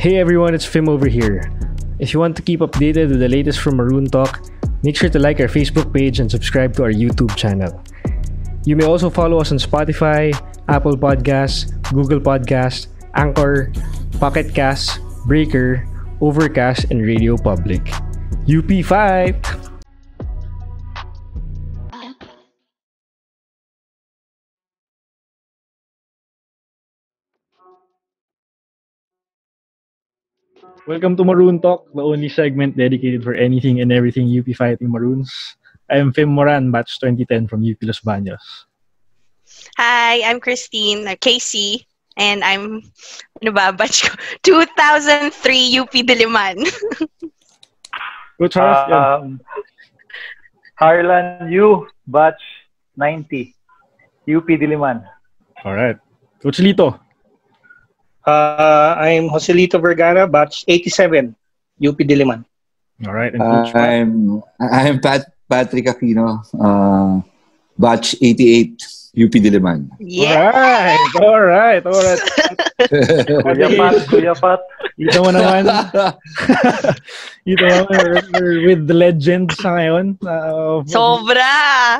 Hey everyone, it's Fim over here. If you want to keep updated with the latest from Maroon Talk, make sure to like our Facebook page and subscribe to our YouTube channel. You may also follow us on Spotify, Apple Podcasts, Google Podcasts, Anchor, Pocket Casts, Breaker, Overcast, and Radio Public. UP Fight! Welcome to Maroon Talk, the only segment dedicated for anything and everything UP Fighting Maroons. I am Fim Moran, batch 2010 from UP Los Baños. Hi, I'm Christine, Casey, and I'm batch ko? 2003 UP Diliman. Coach Harlan, Harlan Yu, batch 90, UP Diliman. Alright. Coach Lito. I'm Joselito Vergara, batch 87, UP Diliman. Alright. And Coach I'm Patrick Aquino, batch 88, UP Diliman. Yeah. Alright. Kuya Pat. Ito mo naman. We're with the legends na ngayon. Sobra!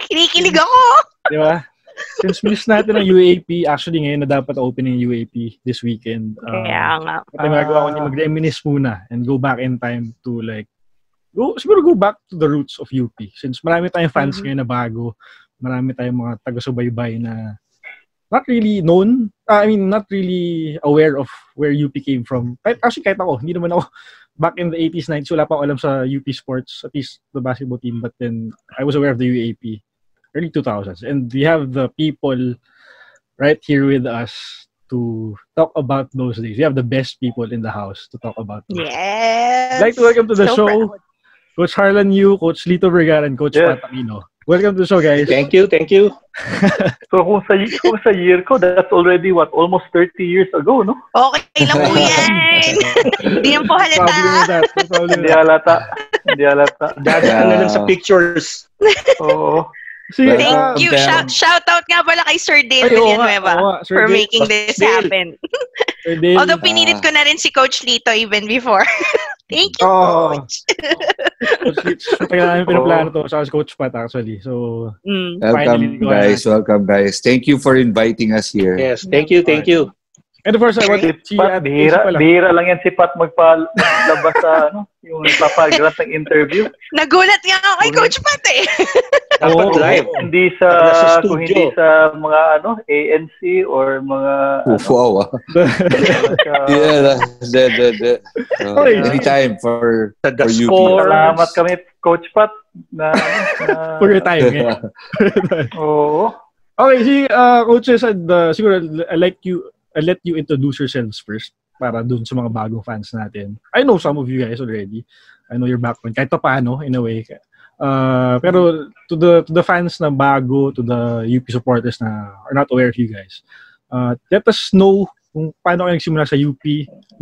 Kinikilig ako! Di ba? Since miss natin ang UAP, actually ngayon na dapat opening yung UAP this weekend. Kaya nga. At magagawa ko niya mag-reminisce muna and go back in time to siguro go back to the roots of UP. Since marami tayong fans ngayon na bago, marami tayong mga taga-subaybay na not really known, not really aware of where UP came from. Kahit ako, hindi naman ako, back in the 80s, 90s, wala pa ako alam sa UP sports, at least the basketball team, but then I was aware of the UAP. Early 2000s. And we have the people right here with us to talk about those days. We have the best people in the house to talk about those. Yes! I'd like to welcome to the show, proud. Coach Harlan Yu, Coach Lito Vergara, and Coach Pat Aquino. Welcome to the show, guys. Thank you. So kung sa year ko, that's already almost 30 years ago, no? Okay lang po yan! Hindi yan po halata. Hindi halata. Dadaan na lang sa pictures. Oo. Thank you. Shout out nga pala kay Sir Dale Villanueva for making this happen. Although pinilit ko na rin si Coach Lito even before. Thank you, Coach. Coach Lito, tagal namin pinaplano to sa Coach Pat actually. So, Welcome guys. Thank you for inviting us here. Yes, thank you. And of course, I want to see bihira lang yan si Pat magpalabas sa yung nagpapag-grant ng interview. Nagulat nga ako kay Coach Pat eh. Dapat live. Hindi sa mga ANC or mga Wow. Anytime for you. Salamat kami Coach Pat for your time. Yeah. Oo. Okay, coaches, siguro I'll let you introduce yourselves first para dun sa mga bagong fans natin. I know some of you guys already. I know your background. Kahit pa paano, in a way. Pero to the fans na bago, to the UP supporters na are not aware of you guys, let us know kung paano kayo nagsimula sa UP.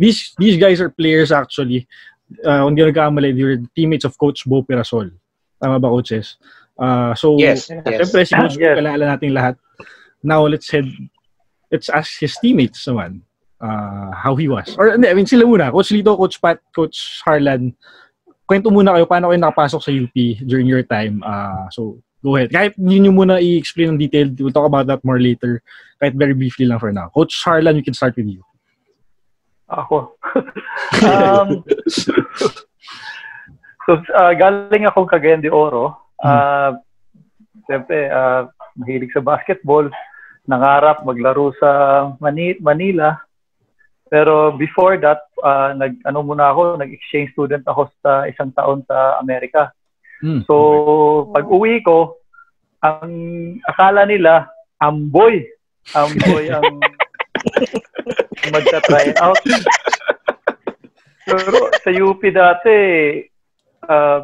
These guys are players actually. Kung di nagkakamali, they were teammates of Coach Bo Pirasol. Tama ba, coaches? Yes. Siyempre, si Coach Bo, kalala natin lahat. Now, let's ask his teammates naman how he was. Or, sila muna. Coach Lito, Coach Pat, Coach Harlan. Kwento muna kayo, paano kayo nakapasok sa UP during your time. So, go ahead. Kahit yun yung muna i-explain ng detail, we'll talk about that more later. Kahit very briefly lang for now. Coach Harlan, we can start with you. Ako. Galing akong Cagayan de Oro. Siyempre, mahilig sa basketball. Nangarap maglaro sa Manila. Pero before that, nag-exchange student ako sa isang taon sa Amerika. So, pag uwi ko, ang akala nila, amboy ang magta-try out. Pero sa UP dati,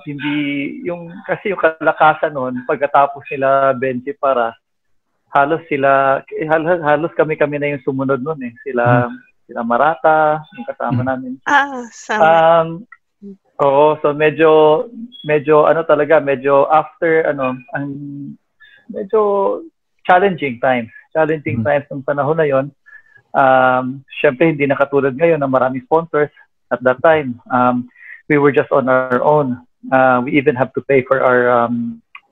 hindi, kasi yung kalakasan nun, pagkatapos nila 20 para, halos kami na yung sumunod nun eh. Sila Marata, yung kasama namin. So medyo after medyo challenging times ng panahon na yon. syempre hindi na katulad ngayon na maraming sponsors. At that time, we were just on our own. We even have to pay for our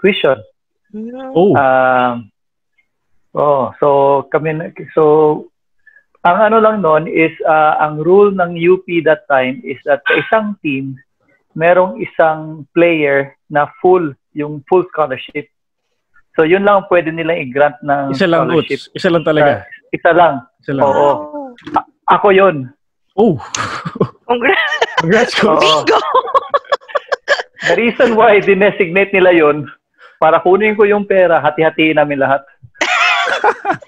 tuition. So ang ano lang noon is ang rule ng UP that time is that sa isang team merong isang player na full scholarship. So yun lang pwede nilang i-grant ng scholarship. Isa lang talaga. Isa lang. Oo. Ako yun. Oh. Congrats ko. Bingo. The reason why dinesignate nila yun, para kunin ko yung pera, hati-hatiin namin lahat.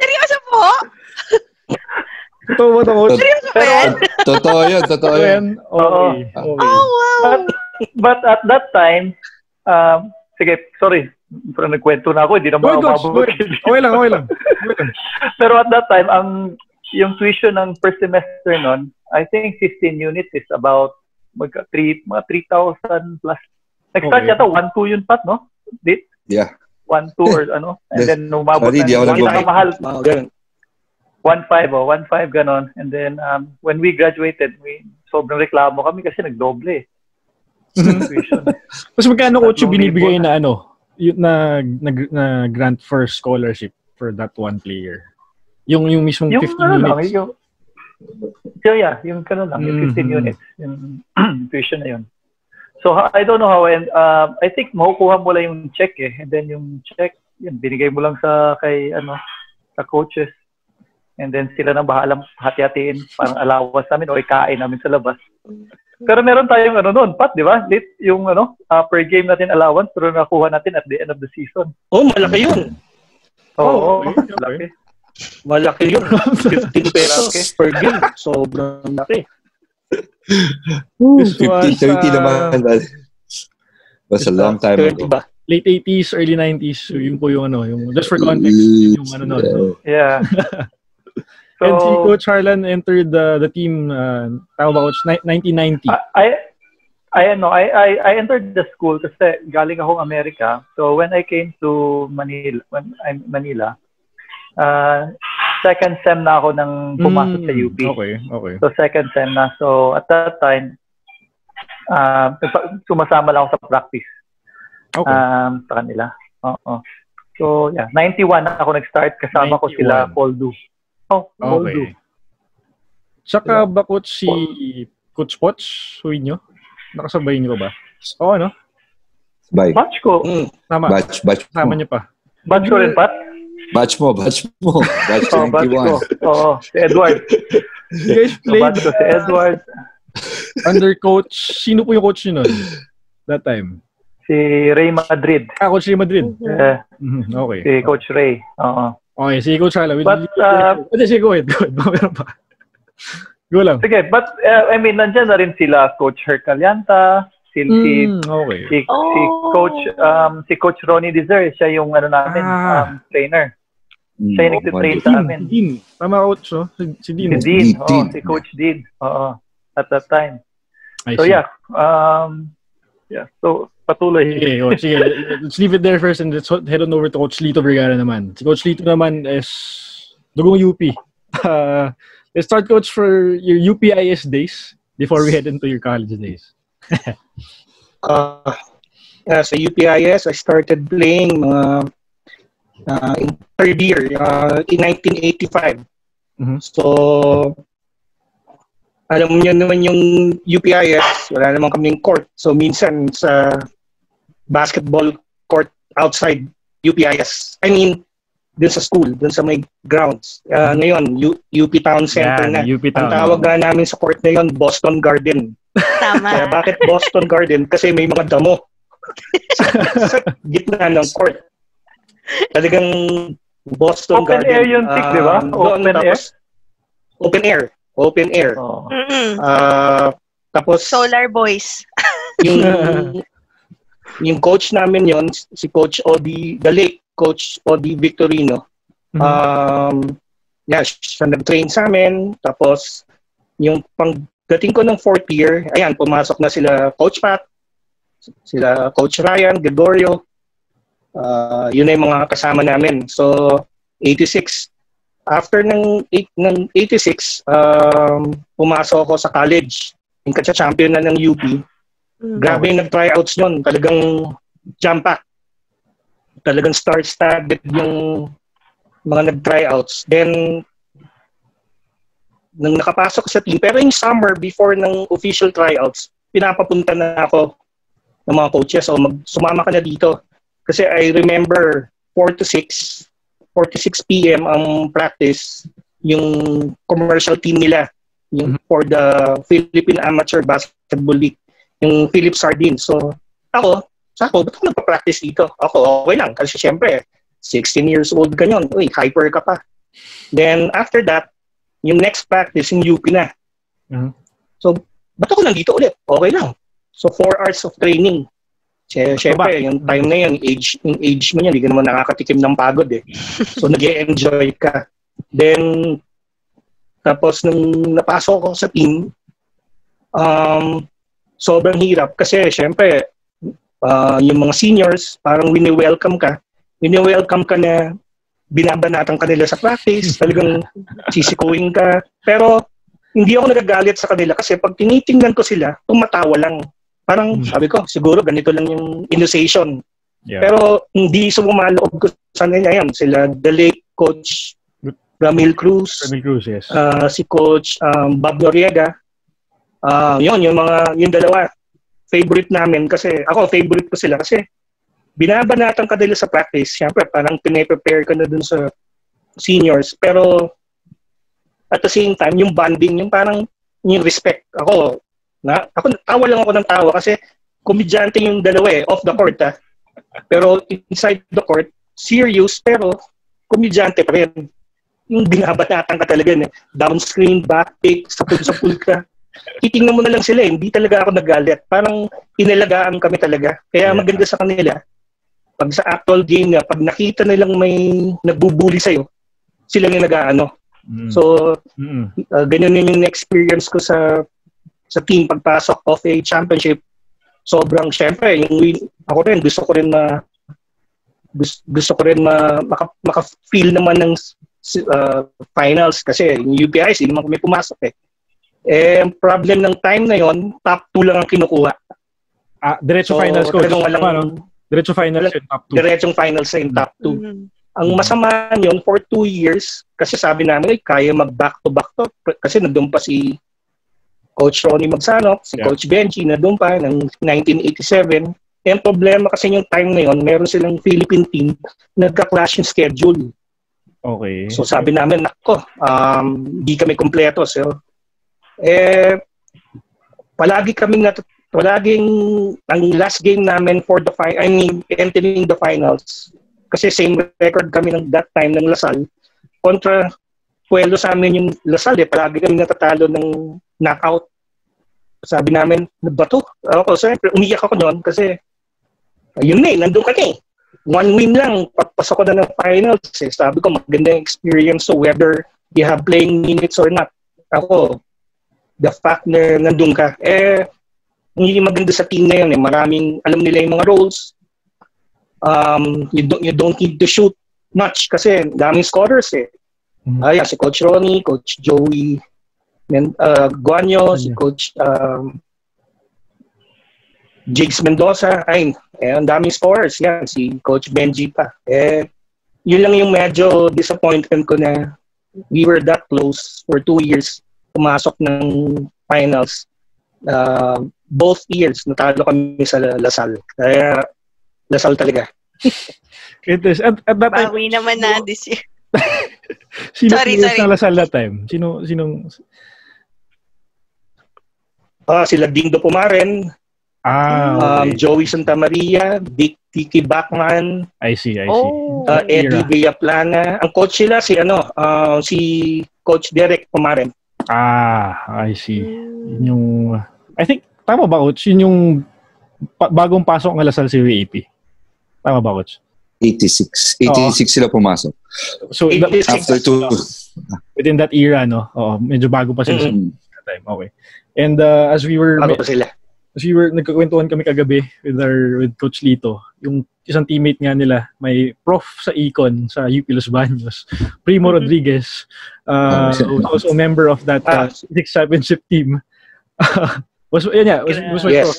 Seryoso po? Totoo ba? Seryoso ba yan? Totoo yun. Oo. Oh, wow. But at that time, sige, sorry, parang nagkwento na ako, hindi na makababot. Okay lang. Pero at that time, yung tuition ng first semester nun, I think 15 units is about mga 3,000 plus. Nag-start yata 1-2 yun, Pat, no? Yeah. 1-2 or ano. And then umabot na. Mahal. 1-5, 1-5 ganon. And then when we graduated, sobrang reklamo kami kasi nagdoble. Mas magkano coach yung binibigay na na grant for scholarship for that one player? Yung mismong 15 units? Yung kano lang, yung 15 units. Yung tuition na yun. So, I don't know how, and I think makukuha mo lang yung check and then yung check, yun, binigay mo lang sa coaches. And then sila nang bahalang hati-hatiin, parang allowance namin o ikain namin sa labas. Pero meron tayong noon, Pat, di ba? Yung per game natin allowance, pero nakuha natin at the end of the season. Oh, malaki yun. Oo, malaki. Malaki yun. 15 pesos per game. Sobrang laki. 50-30 naman. Was a long time ago. Late 80s, early 90s. So yun po yung just for context, yung Yeah. So, and si Coach Harlan entered the team, tama ba, Coach, 1990? I entered the school kasi galing akong Amerika. So when I came to Manila, second sem na ako nang pumasok sa UP. Okay. So second sem na. So at that time, sumasama lang ako sa practice. Sa kanila. So yeah, 91 na ako nag-start, kasama 91. Ko sila Poldu. Okay. Tsaka ba coach si Coach Poch, Huinyo? Nakasabay niyo ba? Oo, no? Bye. Batch ko. Tama. Batch Sama niyo pa. Batch ko rin, Pat? Batch mo. Batch 21. Oo, si Edward. You guys played batch ko si Edward. Under coach, sino po yung coach niyo nun? That time? Si Ray Madrid. Coach Ray Madrid. Yeah. Okay. Si Coach Ray. Oo. Okay, sige Coach Harlan. But, sige, go ahead. Meron pa. Go lang. Sige, but, I mean, nandiyan na rin sila Coach Herc Calianta, si Coach Ronnie Deser, siya yung namin, trainer. Siya yung nag-train sa amin. Dean. Tama, Coach, no? Si Dean. Si Dean. Si Coach Dean. At that time. So, yeah. So, patuloy. Okay, sige. Let's leave it there first and let's head on over to Coach Lito Vergara naman. Si Coach Lito naman is dugong UP. Let's start, Coach, for your UPIS days before we head into your college days. Sa UPIS, I started playing in third year in 1985. So, alam niyo naman yung UPIS, wala naman kaming court. So, minsan sa basketball court outside UPIS. I mean, dun sa school, dun sa may grounds. Ngayon, UP Town Center na. UP Town. Ang tawag na namin sa court na yun, Boston Garden. Tama. Kaya bakit Boston Garden? Kasi may mga damo sa gitna ng court. Talagang Boston Open Garden. Air yung tick, di ba? Open air. Open air. Tapos Solar Boys. yung coach namin yon, si Coach Odi, the late Coach Odi Victorino. Siya nag-train sa amin. Tapos yung pagdating ko ng fourth year, ayan, pumasok na sila Coach Pat, sila Coach Ryan, Gregorio. Yun na yung mga kasama namin. So 86 after ng 86, pumasok ako sa college. Yung katsa-champion na ng UP. Grabe yung nag-tryouts nun. Talagang jam-pack. Talagang star-studded yung mga nag-tryouts. Then, nang nakapasok sa team, pero yung summer before ng official tryouts, pinapapunta na ako ng mga coaches, so sumama ka na dito. Kasi I remember 4 to 6 p.m. ang practice, yung commercial team nila, yung for the Philippine Amateur Basketball League, yung Philip Sardines. So, ba't ako nagpa-practice dito? Ako, okay lang. Kasi syempre, 16 years old ka yun. Uy, hyper ka pa. Then, after that, yung next practice, yung UP na. So, ba't ako nandito ulit? Okay lang. So, 4 hours of training. Siyempre, yung time na yun, yung age mo niya, hindi ka naman nakakatikim ng pagod eh. So, nag-enjoy ka. Then, tapos, nung napasok ko sa team, sobrang hirap. Kasi, siyempre, yung mga seniors, parang wini-welcome ka na binabanatan ka nila sa practice, talagang sisikuin ka. Pero, hindi ako nagagalit sa kanila kasi pag tinitingnan ko sila, tumatawa lang. Parang sabi ko, siguro ganito lang yung initiation. Yeah. Pero hindi sumaloob ko sa nila yan. Sila, the late coach Ramil Cruz, yes. Si coach Bob Noriega. Yung dalawa, favorite namin kasi, ako favorite ko sila kasi binabanatan ka nila sa practice. Siyempre, parang pine-prepare ka na dun sa seniors. Pero at the same time, yung bonding, yung parang yung respect. Ako tawa lang ako ng tawa kasi komedyante yung dalawa off the court Pero inside the court, serious pero komedyante pa rin. Yung binabanatan ka talaga down screen, back pick, sa pool ka. Titingnan mo na lang sila hindi talaga ako nagalit. Parang inalagaan kami talaga. Kaya maganda sa kanila, pag sa actual game pag nakita nilang may nagbubuli sa'yo, sila yung nag-aano. So, ganyan yung experience ko sa team pagpasok of a championship. Sobrang, syempre, ako rin, gusto ko rin maka-feel naman ng finals kasi yung UPIC, hindi naman kami pumasok ang problem ng time na yon, top 2 lang ang kinukuha. Diretso finals ko. Diretso finals yung top 2. Diretsong finals yung top 2. Ang masama yun, for 2 years, kasi sabi namin, kaya mag-back-to-back to. Kasi nandun pa si Coach Ronnie Magsano, si Coach Benji, nandun pa ng 1987. Ang problema kasi yung time na yun, meron silang Philippine team, nagka-clash yung schedule. Okay. So sabi namin, di kami kompleto. So, palaging ang last game namin for entering the finals, kasi same record kami ng that time ng Lasal, kontra puwelo sa amin yung Lasal palagi kami natatalo ng knockout. Sabi namin, bato. Ako, siyempre, umiyak ako noon kasi yun nandun ka one win lang, papasok ko na ng finals Sabi ko, maganda yung experience so whether you have playing minutes or not. Ako, the fact na nandun ka, hindi maganda sa team na yun maraming, alam nila yung mga roles. You don't need to shoot much kasi daming scorers si Coach Ronnie, Coach Joey Guanyo, si Coach Jigs Mendoza, ang daming scorers si Coach Benji pa. Yun lang yung medyo disappointment ko na we were that close for 2 years pumasok ng finals. Both years natalo kami sa Lasal. Kaya Lasal talaga. It is. At that time, bawi naman na this year. Sorry. Sa Lasal that time? Sinong? Sila Dindo Pumaren. Okay. Joey Santa Maria, Tiki Bachman. I see. Eddie Villaplana. Ang coach sila si Coach Derek Pumaren. I see. Yung, I think, tama ba, Coach? Yun yung bagong pasok ng Lasal Serie AP. Tama ba, Coach? 86 sila pumasok. So, after 2... Within that era, no? Medyo bago pa sila sa time. Okay. And as we were Kasi nagkakwentuhan kami kagabi with Coach Lito. Yung isang teammate nga nila, may prof sa Econ sa UP Los Baños, Primo Rodriguez, who's also a member of that Six Championship team. was my prof.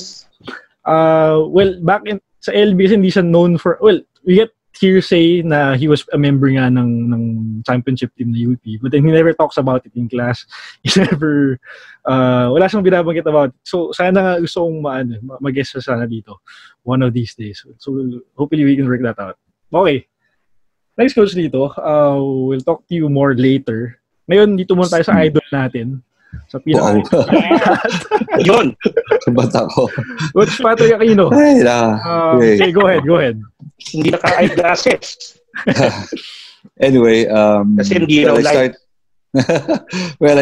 Well, back sa LBS, hindi siya known for, we get hearsay na he was a member nga ng championship team na UP, but then he never talks about it in class. He never, wala siyang binabanggit about it. So, sana nga gusto kong mag-guest siya sana dito one of these days. So, hopefully we can work that out. Okay. Next, Coach Lito, we'll talk to you more later. Ngayon, dito muna tayo sa idol natin. Sa pinaka. Yun. Bata ko. Coach Patrick Aquino. Okay, go ahead. Hindi naka-eyeglasses. Anyway, kasi hindi I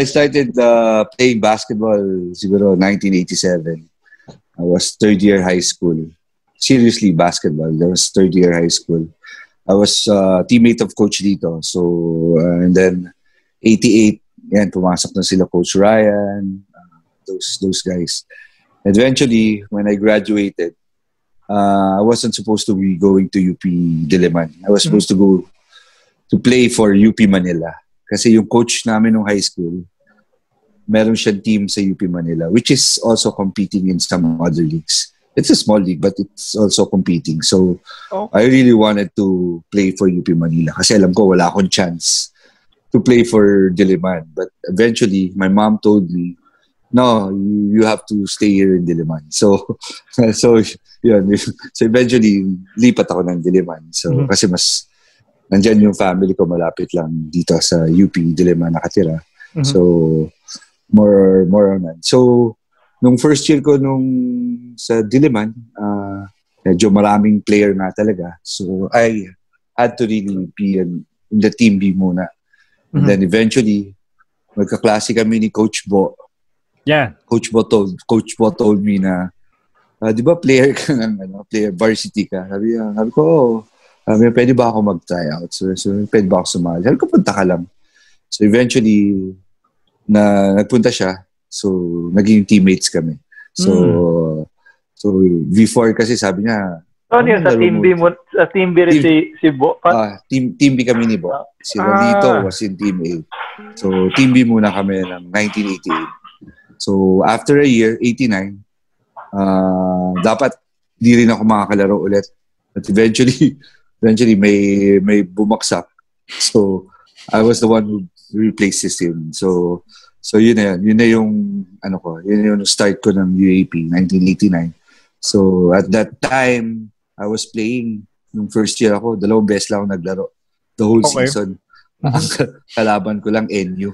started playing basketball siguro 1987. I was third year high school. Seriously, basketball. That was third year high school. I was teammate of Coach Lito. So, and then 88, yan, pumasok na sila Coach Ryan, those guys. Eventually, when I graduated, I wasn't supposed to be going to UP Diliman. I was supposed to go to play for UP Manila. Kasi yung coach namin nung high school, meron siyang team sa UP Manila, which is also competing in some other leagues. It's a small league, but it's also competing. So, I really wanted to play for UP Manila. Kasi alam ko, wala akong chance to play for Diliman. But eventually, my mom told me, no, you have to stay here in Diliman. So eventually, lipat ako ng Diliman. So, kasi mas, nandyan yung family ko, malapit lang dito sa UP Diliman nakatira. So, more on that. So, nung first year ko sa Diliman, medyo maraming player na talaga. So, I had to really be in the team B muna. And then eventually, magkaklase kami ni Coach Bo. Yeah. Coach Bo told me na, di ba player ka player varsity ka? Sabi ko, pwede ba ako mag-try out? So, pwede ba ako sumali? Sabi ko, punta ka lang. So eventually, nagpunta siya. So, naging teammates kami. So, before kasi sabi niya, ano yun, sa team B rin si Bo? Team B kami ni Bo. Si Rolito was in team A. So, team B muna kami ng 1988. So, after a year, 89, dapat di rin ako makakalaro ulit. But eventually may bumaksak. So, I was the one who replaces him. So yun na yung start ko ng UAP, 1989. So, at that time, I was playing nung first year ako, 2 beses lang ako naglaro. The whole season. Ang kalaban ko lang NU.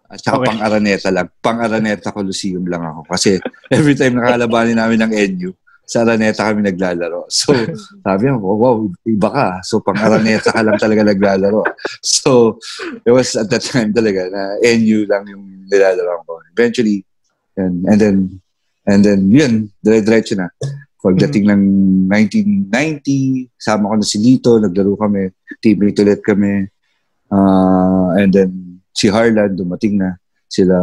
At saka pang-Araneta lang. Pang-Araneta Coliseum lang ako. Kasi every time nakalabanin namin ng NU, sa Araneta kami naglalaro. So, sabi ko, wow, iba ka. So, pang-Araneta ka lang talaga naglalaro. So, it was at that time talaga na NU lang yung nilalaro ko. Eventually, and then yun, dire-diretso na. Pagdating ng 1990, sama ko na si Lito, naglaro kami, teammate ulit kami. And then, si Harlan, dumating na. Sila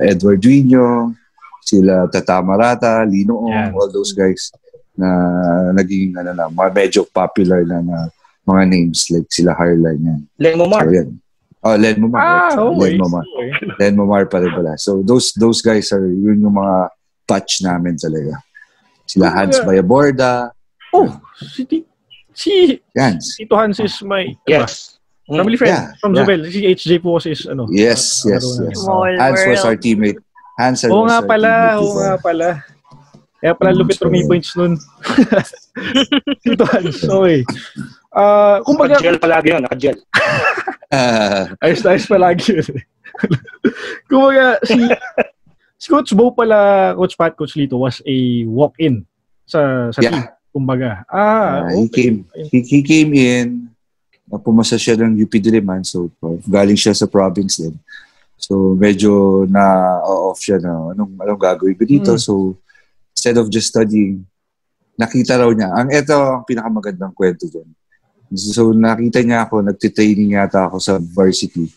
Edward Duino, sila Tata Marata, Lino Ong, all those guys na naging medyo popular na mga names like sila Harlan yan. Len Momar. So, yan. Len Momar. Len Momar pa rin pala. So those guys are yun yung mga batch namin talaga. Sila Hans Bayaborda. Si Tito Hans is my family friend from Zobel. Si HJ po kasi is Yes. Hans was our teammate. Oo nga pala. Kaya pala lupit Rumi points nun. Tito Hans. Okay. Naka-gel palagi yun. Naka-gel. Ayos palagi yun. Kumbaga, si Coach Bo pala, Coach Pat, Coach Lito was a walk-in sa team. Kumbaga. He came in. Pumasa siya ng UP Diliman. So, galing siya sa province din. So, medyo na-off siya na anong gagawin ko dito. So, instead of just studying, nakita raw niya. Ito ang pinakamagandang kwento dyan. So, nakita niya ako, nagtitraining yata ako sa varsity.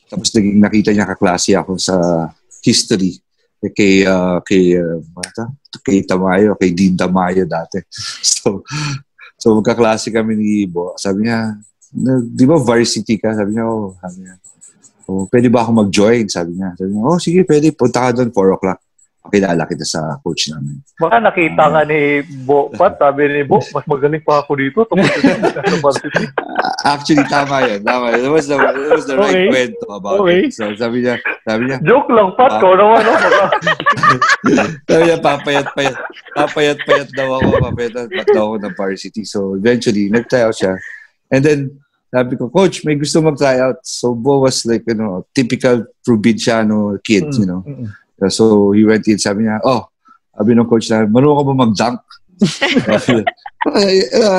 Tapos, nakita niya kaklase ako sa history. kay Tamayo, kay Dean Tamayo dati. So magkaklase kami ni Bo. Sabi niya, di ba varsity ka? Sabi niya, pwede ba ako mag-join? Sabi niya, sige, pwede. Punta ka doon 4 o'clock. Pakilala kita sa coach namin. Baka nakita nga ni Bo, sabi ni Bo, mas magaling pa ako dito. Actually, tama yun. It was the right kwento about it. So, sabi niya, joke lang, Pat, ko naman. Sabi niya, papayat daw ako. Papayat daw ako ng varsity. So, eventually, nag-try out siya. And then, sabi ko, Coach, may gusto mag-try out. So, Bo was like, typical provinciano kid, So, he went in, sabi niya, sabi ng coach na, marunong ka ba mag-dunk?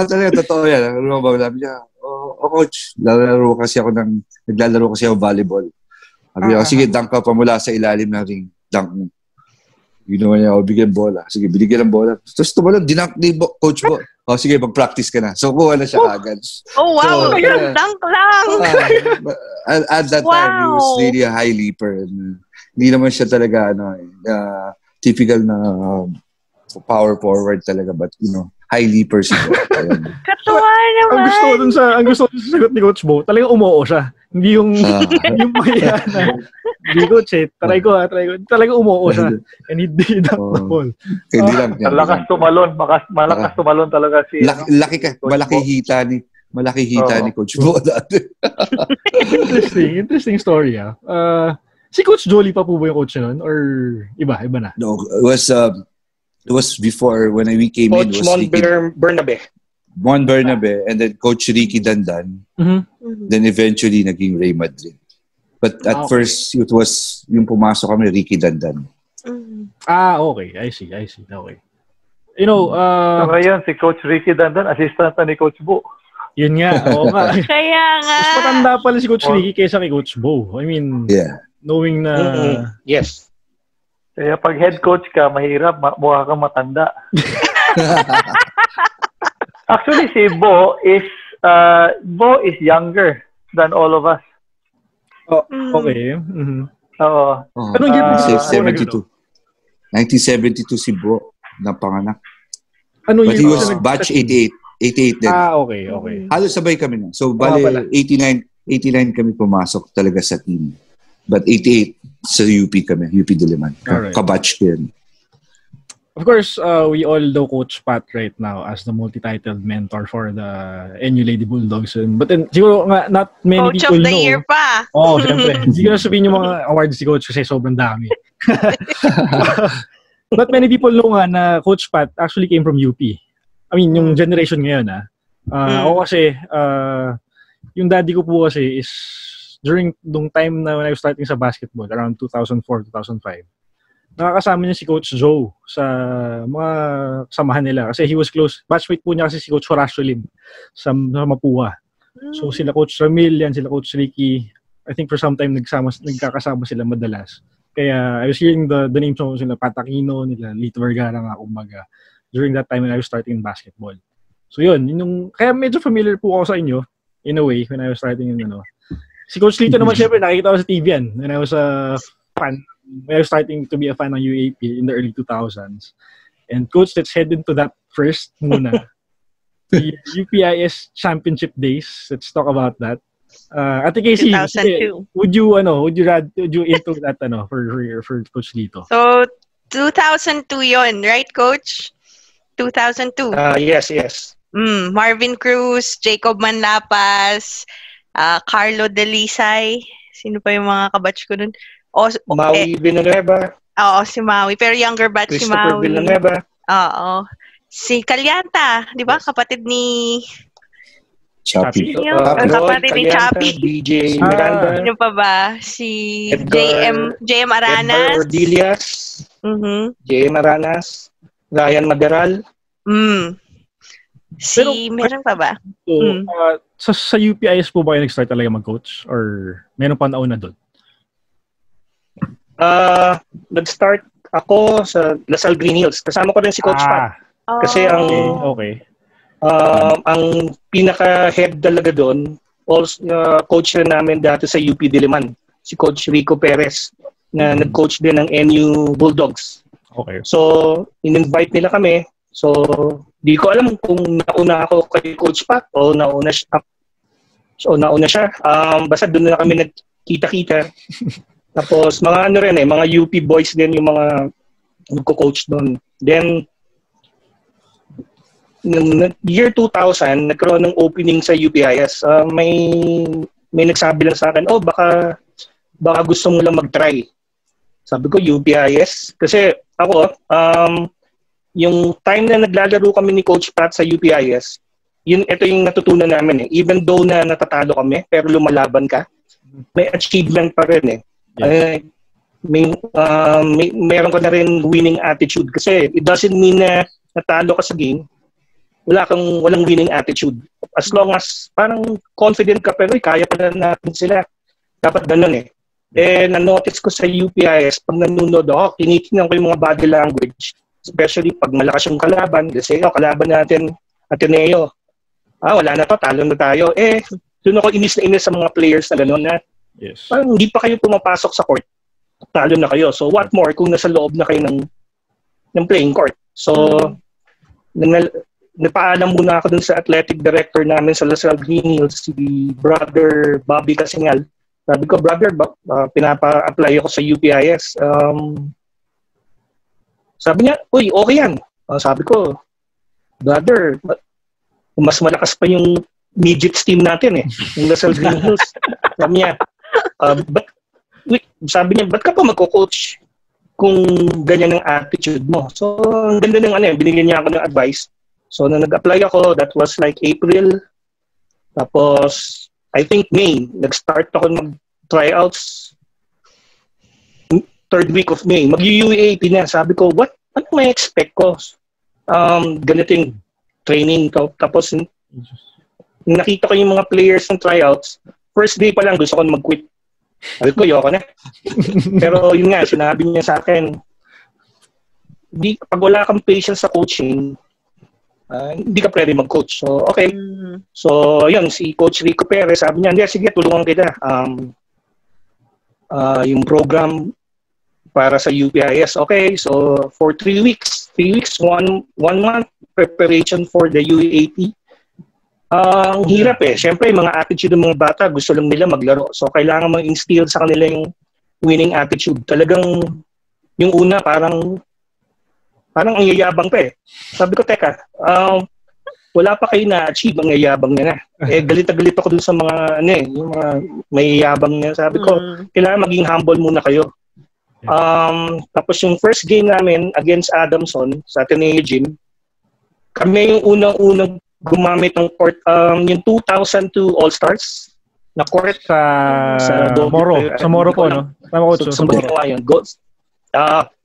Talaga, totoo yan. Marunong ba? Sabi niya, coach, naglalaro kasi ako volleyball. Sabi niya, sige, dunk ka pa mula sa ilalim ng ring. Dunk mo. Ginawa niya, bigyan bola. Sige, binigyan ng bola. Tapos tumalon, dinunk ni Coach Bo. Sige, mag-practice ka na. So, kuha na siya agad. Oh, wow! Dunk lang! At that time, he was really a high leaper. Hindi naman siya talaga typical na power forward talaga, but high leaper siya. Katuwa naman. Ang gusto ko sa sagot ni Coach Bo, talagang umuo siya. Hindi yung maya na. Hindi coach try ko. Talagang umuo siya. And he did the ball. Hindi lang. Malakas tumalon talaga si malaki hita ni Coach Bo dati. Interesting story. Si Coach Jolie pa po ba yung coach nun? Or iba na? No, it was before when we came Coach in. Coach Mon Bernabe. And then Coach Ricky Dandan. Mm-hmm. Then eventually naging Real Madrid. But at first, it was yung pumasok kami, Ricky Dandan. Okay. I see. Okay. So ngayon, si Coach Ricky Dandan, assistant ni Coach Bo. Yun nga. Oo nga. Kaya nga. Mas matanda pala si Coach Ricky kaysa kay Coach Bo. I mean, knowing na... Yes. Kaya pag head coach ka, mahirap, mukha kang matanda. Actually, si Bo is younger than all of us. Okay. Mm-hmm. Oo. Anong year 72. 1972 si Bo napanganak. But he was batch 88 din. Okay. Halos sabay kami na. So, bale, 89 kami pumasok talaga sa team. But 88 sa UP kami, UP Diliman. Kabatch ko yan. Of course, we all know Coach Pat right now as the multi-titled mentor for the NU Lady Bulldogs. But then, siguro nga, not many Coach people know. Coach of the Year pa. Siyempre. Hindi ko na sabihin yung mga awards si Coach kasi sobrang dami. But many people know nga na Coach Pat actually came from UP. I mean, yung generation ngayon, ako kasi, yung daddy ko po kasi is during nung time na when I was starting sa basketball, around 2004, 2005, nakakasama niya si Coach Joe sa mga kasamahan nila. Kasi he was close. Batchmate po niya kasi si Coach Horacio Lim sa Mapua. So sila Coach Ramil, sila Coach Ricky. I think for some time nagkakasama sila madalas. Kaya I was hearing the names of sila Pat Aquino, nila Lito Vergara nga kumbaga during that time when I was starting in basketball. So yun, kaya medyo familiar po ako sa inyo in a way when I was starting in Si Coach Lito naman syempre nakikita ko sa TV yan when I was a fan. When I was starting to be a fan ng UAP in the early 2000s. And Coach, let's head into that first muna. The UPIS Championship days. Let's talk about that. Ate Casey, 2002. Would you intro that for Coach Lito? So 2002 yon, right, Coach? 2002. Yes. Marvin Cruz, Jacob Manlapas, Carlo Delisay. Sino pa yung mga kabatch ko nun? Maui Villanueva. Oo, si Maui. Pero younger batch si Maui. Christopher Villanueva. Oo. Si Calyanta, di ba? Kapatid ni... Chappy. Kapatid ni Chappy. DJ Miranda. Sino pa ba? Si JM Aranas. Edgar Ordilias. JM Aranas. Ryan Maderal. Meron pa ba? So, sa UPIS po ba kayo nag-start talaga mag-coach? Or meron pa nauna doon? Nag-start ako sa Lasal Green Hills. Kasama ko rin si Coach Pat. Kasi ang pinaka-head talaga doon, coach na namin dati sa UP Diliman, si Coach Rico Perez. na nag-coach din ng NU Bulldogs. Okay. So, in-invite nila kami. So, di ko alam kung nauna ako kay Coach Pat o nauna siya. Basta doon na kami nagkita-kita. Tapos, mga mga UP boys din yung mga nagko-coach doon. Then, noong year 2000, nagkaroon ng opening sa UPIS. May nagsabi lang sa akin, baka gusto mo lang mag-try. Sabi ko, UPIS. Kasi ako, yung time na naglalaro kami ni Coach Pat sa UPIS, ito yung natutunan namin. Even though na natatalo kami, pero lumalaban ka, may achievement pa rin. Yeah. Meron ka na rin winning attitude. Kasi it doesn't mean na natalo ka sa game, walang winning attitude. As long as parang confident ka, pero kaya pa na natin sila. Dapat ganun na-notice ko sa UPIS, pag nanonood ako, tinitingnan ko yung mga body language. Especially pag malakas yung kalaban. Kasi kalaban natin, Ateneo. Wala na to, talo na tayo. Doon ako inis sa mga players na gano'n na yes. Parang hindi pa kayo pumapasok sa court. Talo na kayo. So what more kung nasa loob na kayo ng playing court. So, napaalam muna ako dun sa athletic director namin sa LaSalle Green Hills, si Brother Bobby Casingal. Sabi ko, brother, pinapa-apply ako sa UPIS. Sabi niya, uy, okay yan. Sabi ko, brother, mas malakas pa yung midgets team natin yung LaSalle Green Hills. Sabi niya, ba't ka pa magko-coach kung ganyan ang attitude mo? So, ang ganda ng binigyan niya ako ng advice. So, nung nag-apply ako, that was like April. Tapos, I think May, nag-start ako mag-tryouts. Third week of May, mag-UAAP na. Sabi ko, ano may expect ko? Ganito yung training. Tapos, nakita ko yung mga players ng tryouts. First day pa lang, gusto ko mag-quit. Sabi ko, yoko na. Pero yun nga, sinabi niya sa akin, pag wala kang patience sa coaching, hindi ka pwede mag-coach. So, okay. So, yun, si Coach Rico Perez, sabi niya, hindi, sige, tulungan kita. Yung program para sa UPIS. Okay, so for 3 weeks, 1 month preparation for the UAAP. Ang hirap Siyempre, mga attitude ng mga bata, gusto lang nila maglaro. So, kailangan ma-instill sa kanila yung winning attitude. Talagang, yung una, parang ang yayabang pa Sabi ko, teka, wala pa kayo na-achieve, ang yayabang niya na. Galit na galit ako dun sa mga, yung mga may yabang niya. Sabi ko, kailangan maging humble muna kayo. Tapos yung first game namin against Adamson sa Ateneo Gym, kami yung unang-unang gumamit ng court, yung 2002 All-Stars na court sa Moro. Sa Moro po, no? Tama ko, sa Moro.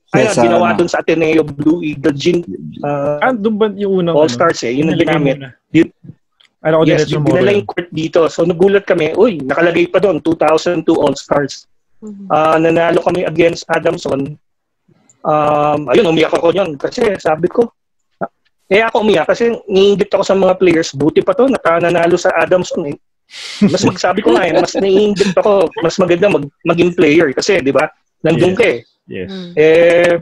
Ginawa dun sa Ateneo Blue Eagle Gym. Doon ba yung unang All-Stars yun ang ginamit. Yes, dinala yung court dito. So nagulat kami, nakalagay pa doon, 2002 All-Stars. Nanalo kami against Adamson. Umiyak ako yun. Kasi sabi ko, ako umiyak kasi naiingit ako sa mga players. Buti pa to, nanalo sa Adamson Mas magsabi ko nga mas naiingit ako, mas maganda maging player. Kasi, di ba, nandun ka Yes.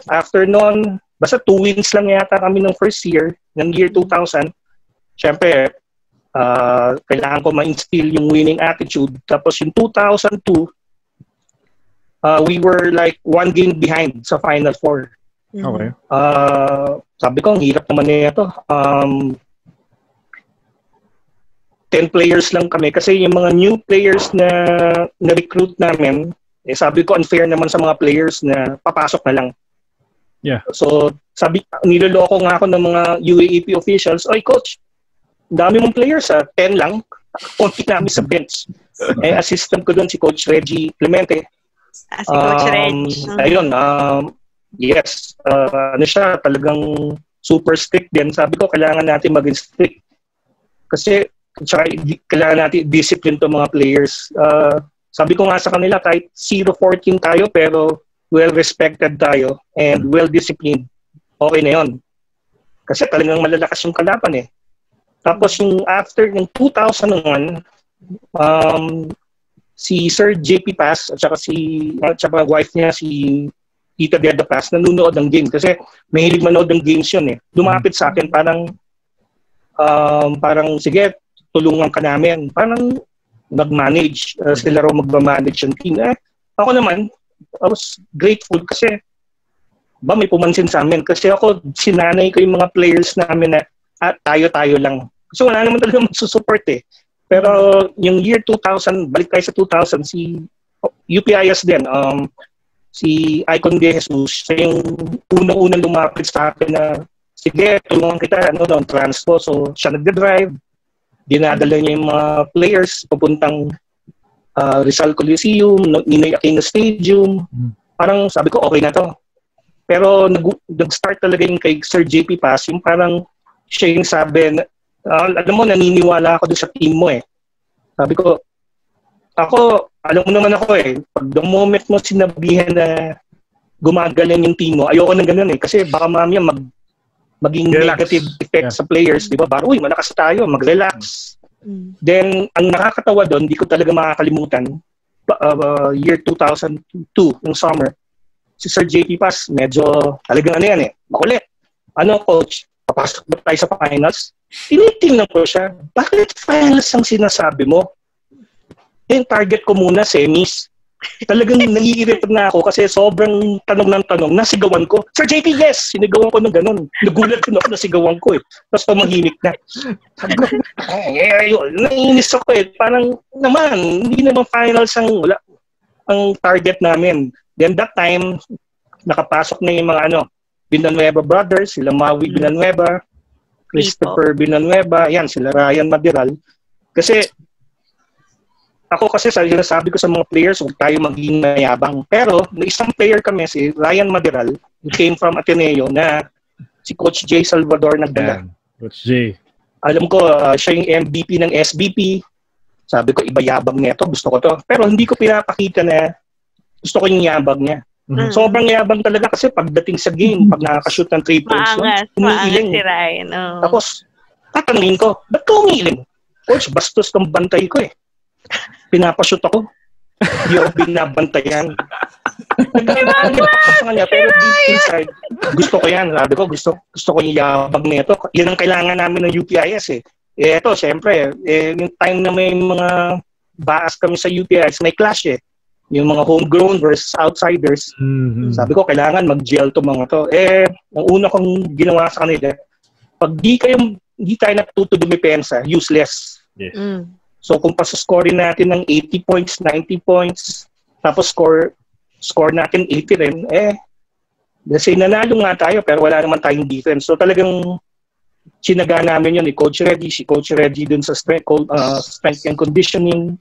After nun, basta 2 wins lang yata kami ng first year, ng year 2000. Siyempre, kailangan ko ma-instill yung winning attitude. Tapos yung 2002, we were like 1 game behind sa Final Four. Okay. Sabi ko, ang hirap naman nito. 10 players lang kami kasi yung mga new players na recruit namin, sabi ko unfair naman sa mga players na papasok na lang. Yeah. So, niloloko nga ako ng mga UAAP officials, oy coach, dami mong players 10 lang, konti namin sa bench. Assistant ko doon si Coach Reggie Clemente. Si Coach Reggie. Ayun, yes, siya talagang super strict din. Sabi ko, kailangan natin maging strict. Kasi, kailangan natin discipline to mga players. Sabi ko nga sa kanila, kahit 0-14 tayo, pero well-respected tayo and well-disciplined. Okay na yun. Kasi talagang malalakas yung kalaban Tapos yung after yung 2001, si Sir JP Paz at saka wife niya si Tita Deda Paz nanonood ng game kasi mahilig manood ng games yun eh. Lumapit sa akin parang sige, tulungan ka namin. Parang mag-manage. Sila raw mag-manage yung team. Ako naman, I was grateful kasi may pumansin sa amin. Kasi ako, sinanay ko yung mga players namin na tayo-tayo lang. So wala naman talaga magsusupport eh. Pero yung year 2000, balik tayo sa 2000, si UPIS din, si Icon De Jesus, siya yung unang-unang lumapit sa akin na sige, tulungan kita, transpo. So siya nagde-drive, dinadala niya yung mga players papuntang Rizal Coliseum, Ninoy Aquino Stadium. Parang sabi ko, okay na to. Pero nag-start talaga yung kay Sir JP Paz, yung parang siya yung sabi, alam mo, naniniwala ako doon sa team mo eh. Sabi ko, alam mo naman ako eh, pag the moment mo sinabihan na gumagaling yung team mo, ayoko ng ganun eh. Kasi baka mamaya maging negative effect sa players, di ba? Parang, malakas tayo, mag-relax. Then, ang nakakatawa doon, di ko talaga makakalimutan, year 2002, yung summer, si Sir JP Paz, medyo talagang makulit. Coach, papasok ba tayo sa finals? Tinitingnan ko siya, bakit finals ang sinasabi mo? Yung target ko muna, semis. Talagang nangihirap na ako kasi sobrang tanong ng tanong, nasigawan ko. Sir JP, yes! Sinigawan ko ng ganun. Nagulat ko na ako, nasigawan ko eh. Tapos tumahimik na. Naiinis ako eh. Parang hindi naman finals ang target namin. Then that time, nakapasok na yung mga Villanueva brothers, sila Maui Villanueva, Christopher Villanueva, yan, sila Ryan Madiral. Kasi sabi ko sa mga players, huwag tayo maging mayabang. Pero, isang player kami, si Ryan Madiral, who came from Ateneo, na si Coach Jay Salvador nagdala. Coach Jay. Alam ko, siya yung MVP ng SBP. Sabi ko, iba yabang nito, gusto ko to. Pero hindi ko pinapakita na gusto ko yung yabang niya. Sobrang yabang talaga kasi pagdating sa game, pag nakakashoot ng 3 points, umiiling. Si Ryan. Oh. Tapos, tatanungin ko, ba't ka umiiling? Coach, bastos kang bantay ko eh. Pinapashoot ako. Hindi ako binabantayan. Pero deep inside, gusto ko yan. Sabi ko, gusto ko yung yabang nito. Yan ang kailangan namin ng UPIS eh. Eto, syempre, yung time na may mga baas kami sa UPIS, may clash eh. Yung mga homegrown versus outsiders. Sabi ko, kailangan mag-gel to mga to. Ang una kong ginawa sa kanila, pag di tayo natuto dumipensa, useless. Yes. So kung pasascorein natin ng 80 points, 90 points, tapos score natin 80 rin, kasi nanalo nga tayo pero wala naman tayong defense. So talagang sinaga namin yun ni Coach Reggie, si Coach Reggie dun sa strength and conditioning.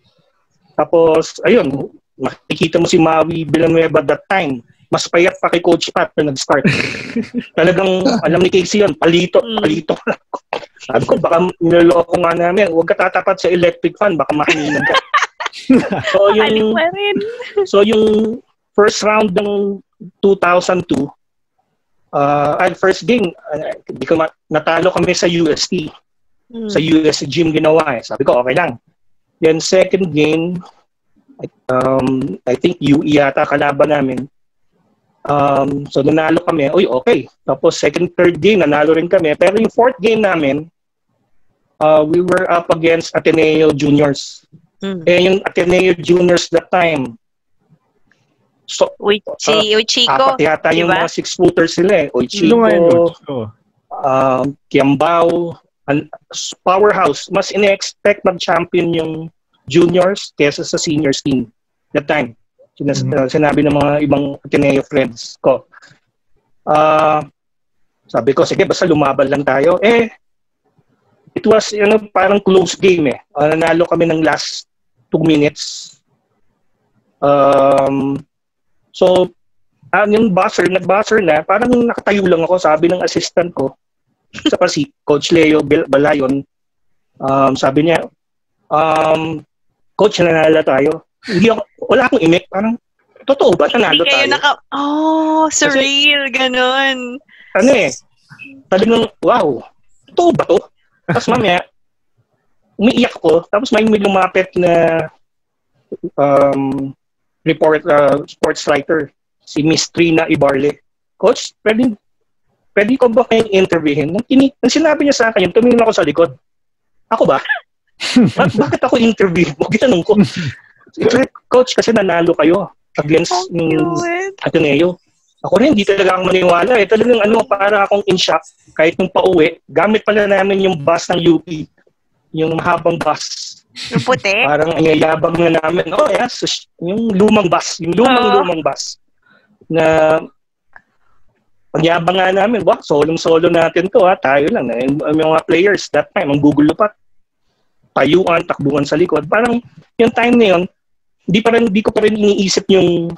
Tapos, ayun, makikita mo si Maui Villanueva that time. Mas payat pa kay Coach Pat na nag-start. Talagang, alam ni Casey yun, palito. Sabi ko, baka niloloko nga namin. Huwag ka tatapat sa electric fan, baka makininag ka. So yung first round ng 2002, first game, natalo kami sa UST. Sa UST gym ginawa eh. Sabi ko, okay lang. Then second game, I think UE yata kalaban namin. So nanalo kami, okay. Tapos second, third game, nanalo rin kami. Pero yung fourth game namin, we were up against Ateneo Juniors. Yung Ateneo Juniors that time, so, Chico, apat yata yung mga 6-footers sila eh. Chico, Kiambao, powerhouse. Mas ine-expect mag-champion yung juniors kesa sa seniors team that time. Sinabi ng mga ibang Ateneo friends ko. Sabi ko, sige, basta lumaban lang tayo. It was parang close game eh. Nanalo kami ng last 2 minutes. So, yung nag-buzzer na, parang nakatayo lang ako, sabi ng assistant ko, saka si Coach Leo Balayon, sabi niya, Coach, nanalo tayo. Wala akong imik, parang, totoo ba nanalo tayo? Surreal, ganun. Talagang, wow, totoo ba to? Tapos mamaya, umiiyak ko, tapos may lumapit na sports writer, si Miss Trina Ibarle. Coach, pwede ko ba kayong interviewin? Nung sinabi niya sa akin, tumingin ako sa likod. Ako ba? Bakit ako interview mo? Gitanong ko. Coach, kasi nanalo kayo against Ateneo. Ako rin, hindi talaga akong maniwala. Talagang para akong in shock. Kahit nung pauwi, gamit pala namin yung bus ng UP. Yung mahabang bus. Yung puti? Parang yayabang na namin. Oh, yes. Yung lumang bus. Yung lumang bus. Na pagyabang nga namin, solong-solo natin to, tayo lang. Yung mga players that time, ang gugulo pa. Payuan, takbuhan sa likod. Parang yung time na yun, hindi ko pa rin iniisip yung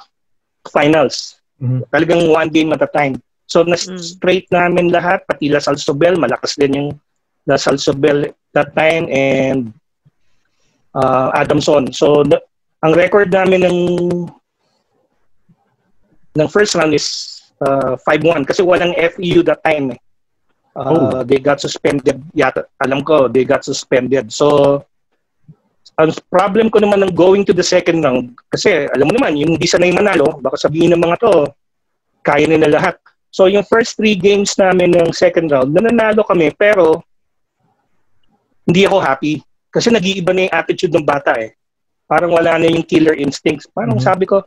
finals. Mm-hmm. Talagang one game at a time. So, na-straight namin lahat, pati La Salsobel, malakas din yung La Salsobel that time, and Adamson. So, ang record namin ng first round is 5-1 kasi walang FEU that time. They got suspended. Yata, alam ko, they got suspended. So, ang problem ko naman ng going to the second round, kasi alam mo naman, yung hindi sanay manalo, baka sabihin ng mga to, kaya nila lahat. So, yung first 3 games namin ng second round, nananalo kami, pero hindi ako happy. Kasi nag-iiba na yung attitude ng bata eh. Parang wala na yung killer instincts. Parang sabi ko,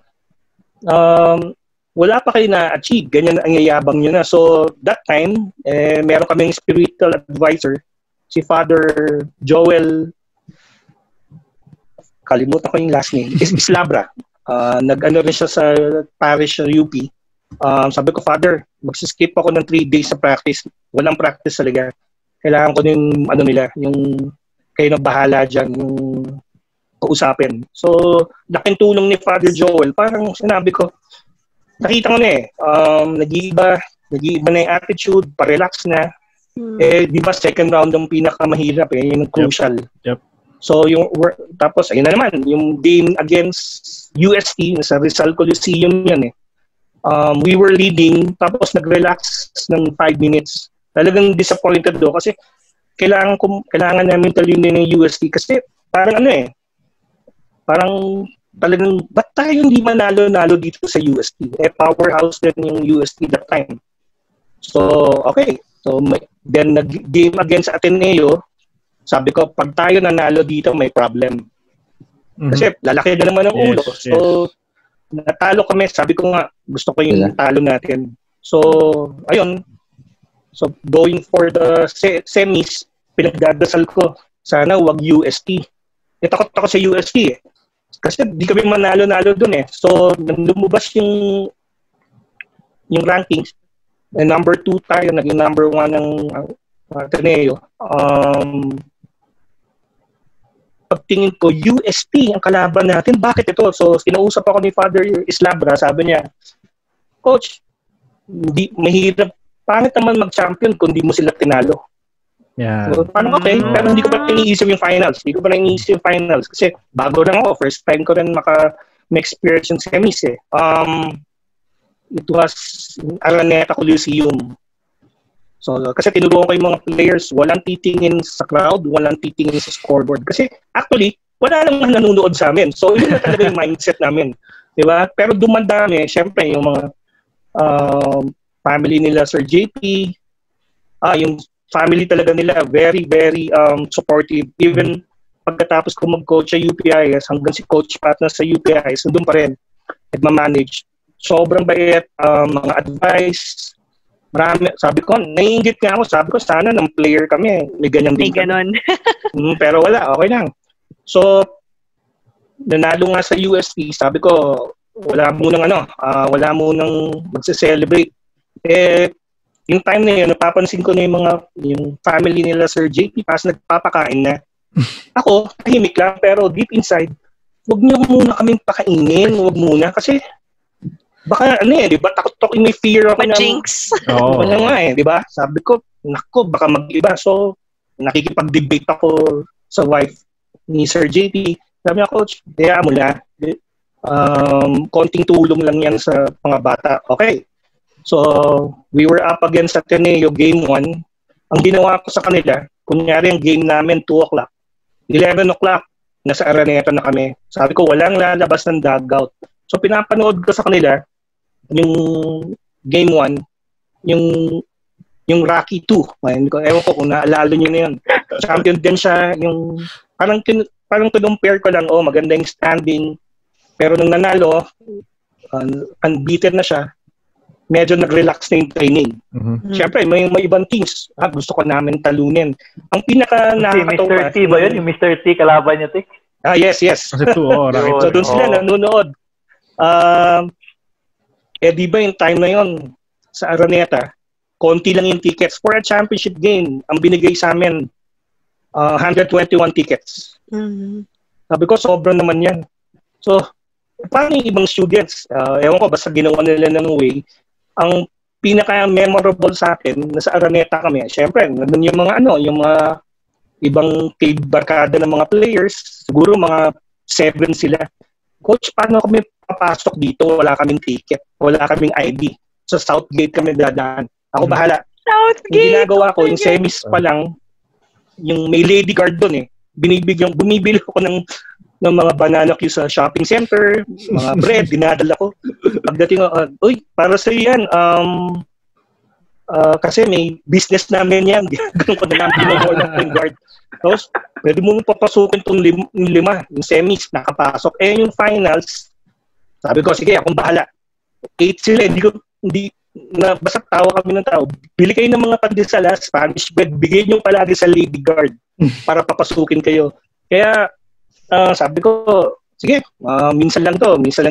wala pa kayo na-achieve. Ganyan ang yayabang nyo na. So, that time, meron kaming spiritual advisor, si Father Joel, kalimutan ko yung last name, Islabra. Nag-ano rin siya sa parish ng UP. Sabi ko, Father, magsiskip ako ng 3 days sa practice. Walang practice talaga. Kailangan ko yung yung kayo na bahala dyan, yung kausapin. So, laking tulong ni Father Joel. Parang sinabi ko, nakita ko na nag-iiba na yung attitude, pa-relax na. Di ba second round ang pinakamahirap yung crucial. Yep. So, tapos, ayun na naman, yung game against UST, sa Rizal Coliseum yan we were leading, tapos nag-relax ng 5 minutes. Talagang disappointed do kasi kailangan namin talunin ng UST kasi parang parang talagang ba't tayo hindi manalo-nalo dito sa UST? Powerhouse din yung UST that time. So, okay. So, then nag-game against Ateneo, sabi ko, pag tayo nanalo dito, may problem. Kasi lalaki na naman ang ulo. So, natalo kami. Sabi ko nga, gusto ko yung talo natin. So, ayun. So, going for the semis, pinagdadasal ko, sana wag UST. Takot ako sa UST Kasi di kami manalo-nalo dun So, lumabas yung rankings. Number 2 tayo, naging number 1 ng Ateneo. Pagtingin ko, UST ang kalaban natin. Bakit ito? So, kinausap ako ni Father Islabra. Sabi niya, Coach, mahirap. Pangit naman mag-champion kung di mo sila tinalo. Yeah. So, paano okay? Pero hindi ko pa iniisip yung finals. Kasi bago lang ako. First time ko rin ma-experience yung semis It was Araneta Coliseum. So, kasi tinuruan ko yung mga players, walang titingin sa crowd, walang titingin sa scoreboard. Kasi actually, wala namang nanonood sa amin. So, yun na talaga yung mindset namin. Diba? Pero dumandami, syempre, yung mga family nila, Sir JP, yung family talaga nila, very, very supportive. Even pagkatapos ko mag-coach sa UPIS, hanggang si Coach Pat na sa UPIS, nandun pa rin, nagmamanage. Sobrang bait, mga advice, marami. Sabi ko, naiingit nga ako. Sabi ko, sana ng player kami. May ganyan din. May ganon. Pero wala, okay lang. So, nanalo nga sa UST, sabi ko, wala munang magse-celebrate. Yung time na yun, napapansin ko na yung family nila Sir JP, pas nagpapakain na. Ako, tahimik lang, pero deep inside, huwag niyo muna kaming pakainin, huwag muna, kasi baka di ba, takot may fear ako na jinx. Wala nga di ba? Sabi ko, nako, baka mag-iba. So, nakikipag-debate ako sa wife ni Sir JP. Sabi niya, Coach, kaya mo na. Konting tulong lang yan sa mga bata. Okay. So, we were up against Ateneo game 1. Ang ginawa ko sa kanila, kunyari ang game namin 2 o'clock. 11 o'clock, nasa Araneta na kami. Sabi ko, walang lalabas ng dugout. So, pinapanood ko sa kanila yung game 1, yung Rocky 2. Ewan ko kung naalala nyo na yun. Champion din siya. Yung, parang kinumpare ko lang, maganda yung standing. Pero nung nanalo, unbeaten na siya, medyo nag-relax na yung training. Mm-hmm. Siyempre, may ibang teams. Gusto ko namin talunin. Ang pinaka nakakatawa... Mr. T ba yun? Yung Mr. T, kalaban niya, Tik? Yes. Kasi so, doon sila nanonood. Di ba yung time na yun sa Araneta, konti lang yung tickets for a championship game. Ang binigay sa amin, 121 tickets. Mm-hmm. Sabi ko, sobrang naman yan. So, paano yung ibang students? Ewan ko, basta ginawa nila ng way. Ang pinaka-memorable sa akin, nasa Araneta kami, syempre, nandun yung mga ibang barkada ng mga players, siguro mga 7 sila. Coach, paano kami papasok dito? Wala kaming ticket, wala kaming ID. Sa Southgate kami dadaan. Ako bahala. Southgate! Yung ginagawa ko, yung semis pa lang, yung may lady guard doon bumibili ko ng mga banana cue sa shopping center, mga bread, dinadala ko. Pagdating para sa yan, kasi may business namin yan. Ganoon ko na lang binubuo ng guard. Tapos, pwede mo papasukin itong 5, yung semis, nakapasok. Yung finals, sabi ko, sige, akong bahala. 8 sila, basta tawa kami ng tao. Bili kayo ng mga pandesala, Spanish bread, bigay nyo palagi sa lady guard para papasukin kayo. Kaya, sabi ko, sige, minsan lang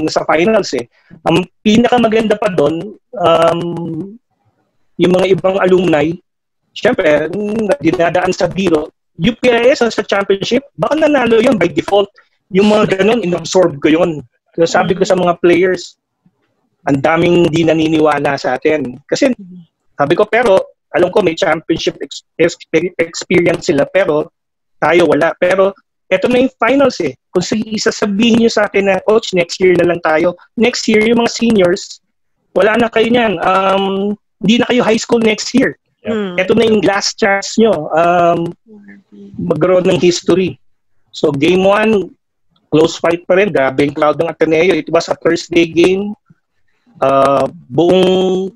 sa finals eh. Ang pinakamaganda pa doon, yung mga ibang alumni, syempre, dinadaan sa biro, UPIS sa championship, baka nanalo yun by default. Yung mga ganun, inabsorb ko yun. So, sabi ko sa mga players, ang daming di naniniwala sa atin. Kasi, sabi ko, pero, alam ko may championship experience sila, pero tayo wala. Pero, eto na yung finals eh. Kung isasabihin nyo sa akin na, coach, next year na lang tayo. Next year, yung mga seniors, wala na kayo niyan. Hindi na kayo high school next year. Yep. Ito na yung last chance nyo. Magkaroon ng history. So, game 1, close fight pa rin. Grabe yung crowd ng Ateneo. Ito ba sa Thursday game? Buong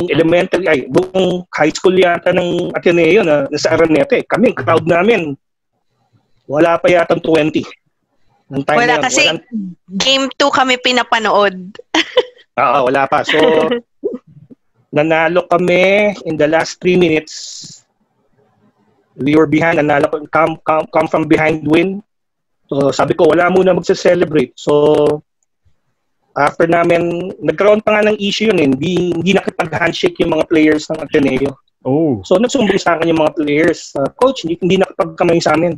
elementary, buong high school yata ng Ateneo na nasa Araneta. Kami, crowd namin, wala pa yata 20. Wala kasi game 2 kami pinapanood. Wala pa. So, nanalo kami in the last 3 minutes. We were behind. Nanalo ko, come from behind win. So, sabi ko, wala muna magse-celebrate. So, after namin, nagkaroon pa nga ng issue yun. Hindi nakipag-handshake yung mga players ng Ateneo. Oh. So, nagsumbong sa akin yung mga players. Coach, hindi nakipag-kamay sa amin.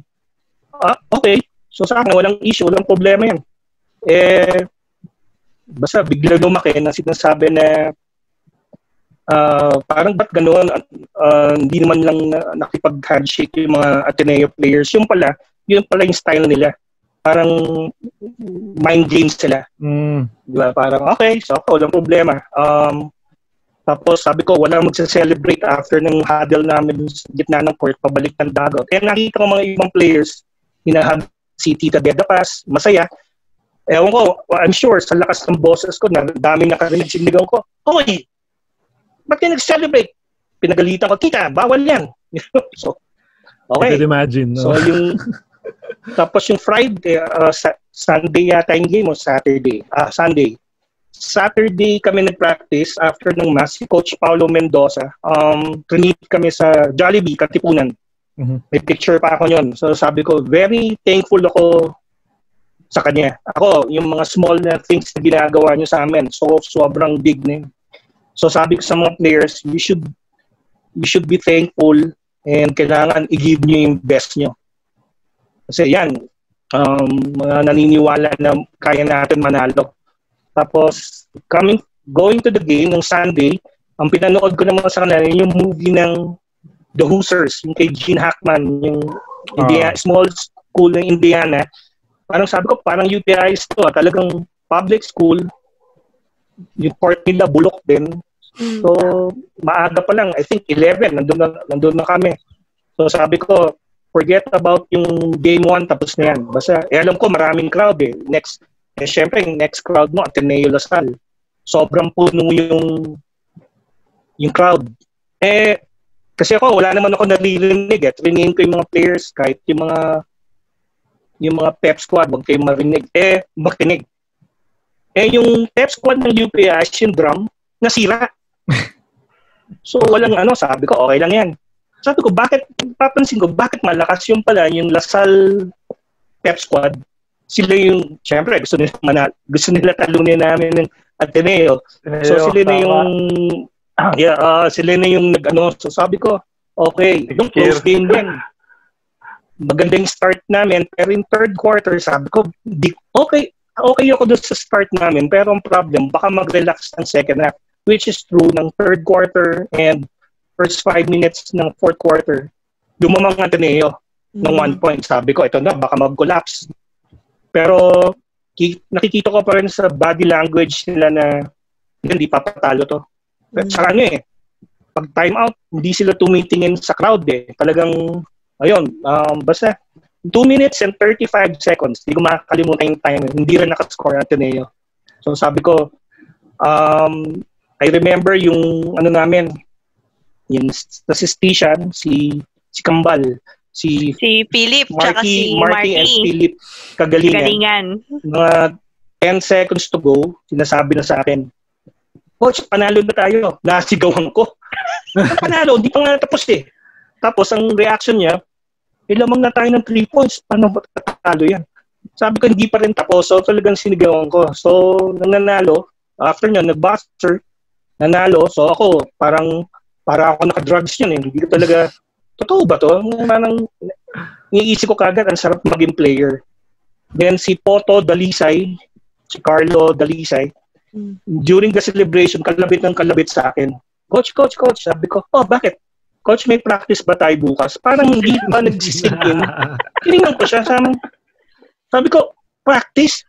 Okay. So, sa akin, walang issue, walang problema yan. Basta bigla lumaki na sinasabi na parang ba't gano'n? Hindi naman lang nakipag-handshake yung mga Ateneo players. Yun pala yung style nila. Parang mind games sila. Diba? Parang, okay, so walang problema. Tapos sabi ko, walang magsa-celebrate after ng huddle namin sa gitna ng court, pabalik ng dugout. Nakita ko mga ibang players, hinahag si Tita Beda Paz, masaya. Ewan ko, I'm sure, sa lakas ng boses ko, daming nakarinig sinigaw ko, "Hoy, ba't kayo nag-celebrate?" Pinagalitan ko, "Tita, bawal yan." So, okay. I can imagine. No? So, tapos yung Friday, Sunday yata yung game o Saturday? Sunday. Saturday kami nag-practice after ng mass, si Coach Paulo Mendoza. Trinit kami sa Jollibee, Katipunan. Mm-hmm. May picture pa ako yun. So sabi ko, very thankful ako sa kanya. Ako, yung mga small na things na ginagawa niyo sa amin, so sobrang big na yun. So sabi ko sa mga players, you should be thankful and kailangan i-give niyo yung best niyo. Kasi yan, mga naniniwala na kaya natin manalo. Tapos, going to the game ng Sunday, ang pinanood ko naman sa kanila yung movie ng The Hoosers, yung kay Gene Hackman, yung small school ng Indiana. Parang sabi ko, parang UTIs to, talagang public school, yung port nila bulok din. So, maaga pa lang, I think 11, nandun na kami. So sabi ko, forget about yung game 1, tapos na yan. Basta, alam ko maraming crowd eh. Syempre, yung next crowd mo, Ateneo Lasal. Sobrang puno yung crowd. Kasi ako, wala naman ako naririnig eh. Trinayin ko yung mga players, kahit yung mga pep squad, wag kayong marinig. Makinig. Yung pep squad ng UPIS, yung drum, nasira. So, walang sabi ko, okay lang yan. Sabi ko, papansin ko, bakit malakas yung pala, yung Lasal pep squad, sila yung, syempre, gusto nila talunin namin ng Ateneo. So, sila na yung, sila na yung so sabi ko, okay, yung close game din. Magandang start namin, pero in third quarter, sabi ko, okay ako doon sa start namin, pero ang problem, baka mag-relax ng second half, which is true ng third quarter and first 5 minutes ng fourth quarter, lumamang Ateneo ng 1 point. Sabi ko, ito na, baka mag-collapse. Pero nakikita ko pa rin sa body language nila na hindi papatalo to. Saka pag time out, hindi sila tumitingin sa crowd eh. Talagang, basta 2 minutes and 35 seconds. Hindi ko makakalimutan yung time. Hindi rin nakascore Ateneo. So sabi ko, I remember yung namin, yung statistician, si Kambal, si Philip, tsaka si Marty and Philip kagalingan. Mga 10 seconds to go, sinasabi na sa akin, Coach, panalo na tayo. Nasigawan ko. Panalo, hindi pa nga tapos eh. Tapos ang reaction niya, lamang na tayo ng 3 points. Paano ba tatalo yan? Sabi ko, hindi pa rin tapos. So talagang sinigawan ko. So, nanalo. After nyo, nag-buster. Nanalo. So ako, para ako naka-drugs yun eh. Hindi ko talaga, totoo ba to? Parang, iniisip ko kagad, ang sarap maging player. Then si Poto Dalisay, si Carlo Dalisay, during the celebration, kalabit sa akin. Coach, sabi ko, bakit? Coach, may practice ba tayo bukas? Parang hindi pa nagsisingin. Tinignan ko siya, sabi ko, practice?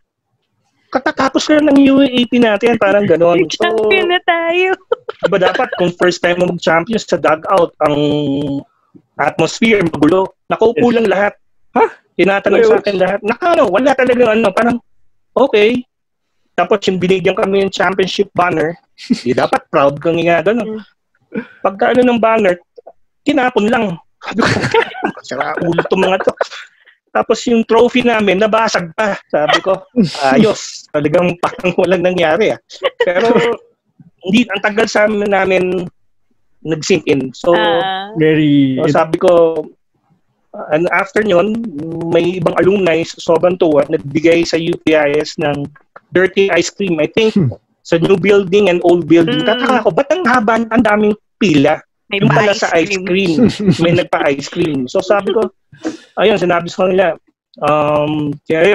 Katatapos ka ng UAAP natin, parang gano'n. So, champion na tayo. Diba dapat, kung first time mo mag-champion sa dugout, ang atmosphere, magulo. Nakaupo lang lahat. Tinatanong sa akin lahat. Wala talagang parang, okay. Tapos yung binigyan kami yung championship banner, dapat proud kang nga gano'n. Pagka ng banner, tinapon lang. Sabi ko, sira ulo itong mga to. Tapos yung trophy namin, nabasag pa. Sabi ko, ayos. Talagang parang walang nangyari. Pero, ang tagal sa namin nag-sink in. So, sabi ko, after nyon, may ibang alumni sa sobrang tuwa, nagbigay sa UPIS ng dirty ice cream. I think, sa new building and old building. Tataka ko, ba't ang daming pila? May yung pala sa ice cream. May nagpa-ice cream. So sabi ko, sinabi ko nila, kaya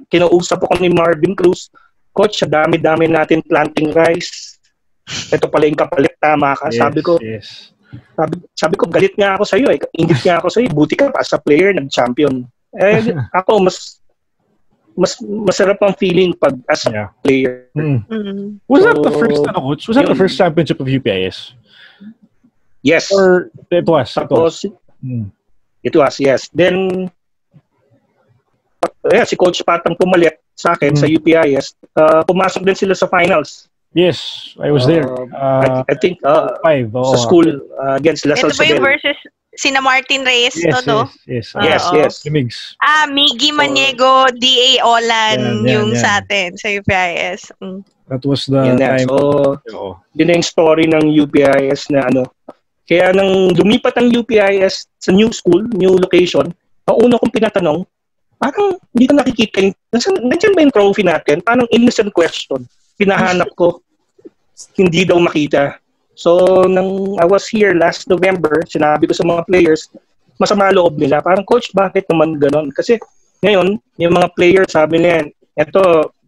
kinausap ako ni Marvin Cruz, Coach, sa dami-dami natin planting rice. Ito pala yung kapalit, tama ka. Sabi ko, sabi ko, galit nga ako sa iyo. Ingit nga ako sa iyo. Buti ka pa sa player, nag-champion. Ako, mas masarap ang feeling pag as a player. Was that the first, Coach? Was that the first championship of UPIS? Yes. Or it was? It was, yes. Then, si Coach Patang pumalit sa akin sa UPIS. Pumasok din sila sa finals. Yes, I was there. I think 5. Sa school against Lasal Ito ba yung versus sina Martin Reyes? Yes. Migs. Miggy Maniego, D.A. Olan, yung sa atin, sa UPIS. That was the time. So, yun yung story ng UPIS na Kaya nang lumipat ang UPIS sa new school, new location, ang una kong pinatanong, parang hindi ko nakikita nandiyan ba yung trophy natin? Parang innocent question. Pinahanap ko, hindi daw makita. So, nang I was here last November, sinabi ko sa mga players, masama loob nila. Parang, Coach, bakit naman ganon? Kasi ngayon, yung mga players, sabi nila,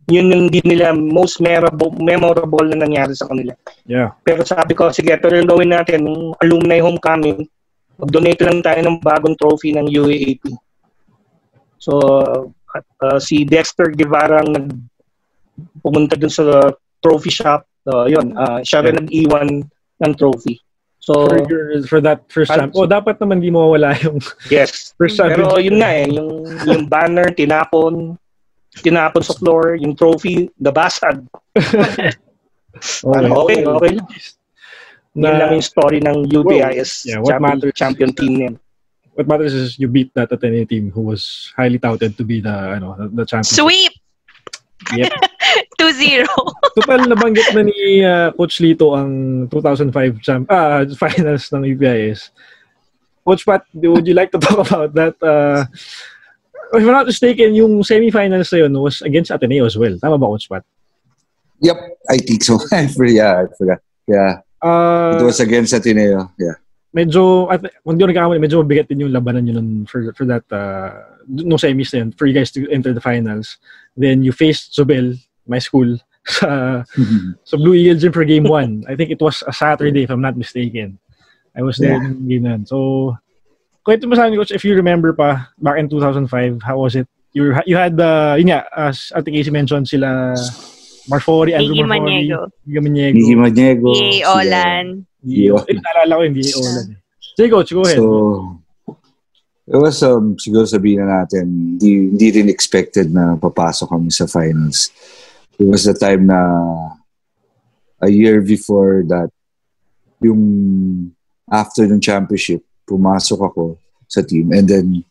yun yung hindi nila most memorable na nangyari sa kanila. Yeah. Pero sabi ko, sige, ito rin gawin natin, yung alumni homecoming, mag-donate lang tayo ng bagong trophy ng UAAP. So, si Dexter Guevara ang pumunta dun sa trophy shop. Siya rin nag-iwan ng trophy. So, for that first champion. Dapat naman di mawawala yung first champion. Pero yun nga yung banner, tinapon sa floor, yung trophy, nabasag. Okay. Yun lang yung story ng UTIS champion team niya. What matters is you beat that Ateneo team who was highly touted to be the champion. Sweep! Yep. 2-0. Total nabanggit na ni Coach Lito ang 2005 finals ng UPIS. Coach Pat, would you like to talk about that? If I'm not mistaken, yung semi-finals na yun was against Ateneo as well. Tama ba, Coach Pat? Yep, I think so. I forgot. Yeah. It was against Ateneo. Yeah. Medyo, kung di ko nagkakamali, medyo mabigat din yung labanan yun for that, no semis na yun, for you guys to enter the finals. Then you faced Zobel, my school, sa Blue Eagle Gym for game 1. I think it was a Saturday, if I'm not mistaken. I was there in game 1. So, kwento mo sa amin, Coach, if you remember pa, back in 2005, how was it? You had, yun nga, as Ate Casey mentioned, sila Marfori, Andrew Marfori, Gigi Maniego, Yay, Olan. Naalala ko yung DA Olan. Sige, Coach, go ahead. So, it was, siguro sabihin na natin, hindi rin expected na papasok kami sa finals. It was the time na a year before that, yung after ng championship, pumasok ako sa team. And then,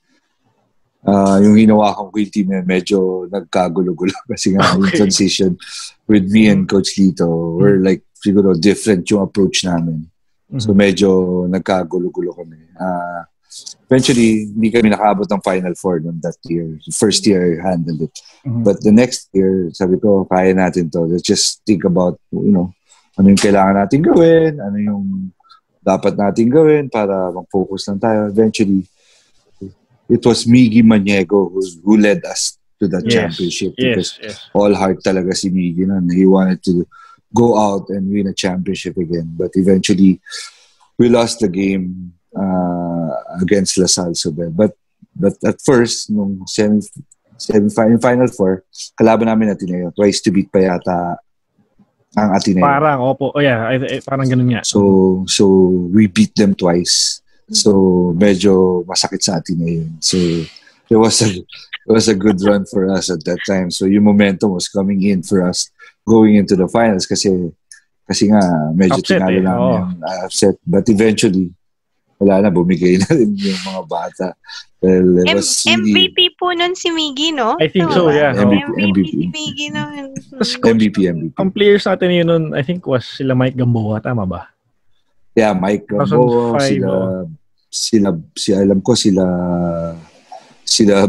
yung hinawakan ko yung team na medyo nagkagulo-gulo kasi nga yung transition with me and Coach Lito were like, siguro different yung approach namin. So medyo nagkagulo-gulo kami. Eventually, hindi kami nakaabot ng Final Four noon that year. First year, I handled it. But the next year, sabi ko, kaya natin to. Let's just think about, ano yung kailangan natin gawin, ano yung dapat natin gawin para mag-focus lang tayo. Eventually, it was Miggy Maniego who led us to that championship. Because all heart talaga si Miggy na. He wanted to go out and win a championship again. But eventually, we lost the game against LaSalle Zobel. But at first, nung Final Four, kalaban namin Ateneo. Twice to beat pa yata ang Ateneo. Parang, opo. Oh yeah, parang ganun nga. So we beat them twice. So medyo masakit sa Ateneo. So it was a good run for us at that time. So yung momentum was coming in for us going into the finals kasi nga medyo tinalo namin yung upset. But eventually, wala na, bumigay na rin yung mga bata. Well, MVP po nun si Miggy, no? I think so, yeah. MVP si Miggy nun. MVP. Ang players natin yun nun, I think was sila Mike Gamboa, tama ba? Yeah, Mike Gamboa, alam ko sila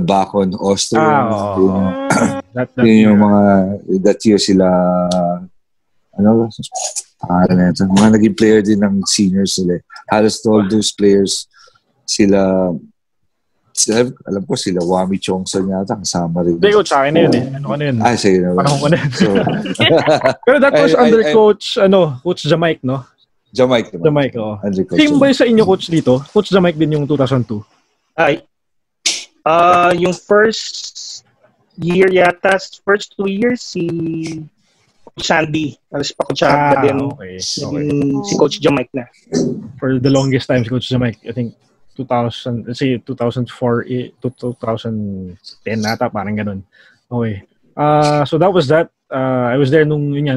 Bacon, Austria. Yung mga, that year sila, mga naging player din ng seniors sila. Halos all those players, sila, alam ko sila Wami Chongson yata, kasama rin. Hindi, Coach, sa akin na yun eh. Ano yun? Sige na. Panahon ko na yun. Pero that was under Coach Jamaic, no? Jamaic, oo. Same ba sa inyo, Coach, dito? Coach Jamaic din yung 2002? Yung first year yata, first 2 years, si Sandy. Alas pa Coach Sandy. Okay. Si Coach Jamaic na. For the longest time, si Coach Jamaic, I think 2000, let's say 2004 to 2010 nata, parang ganun. Okay. So that was that. I was there nung 05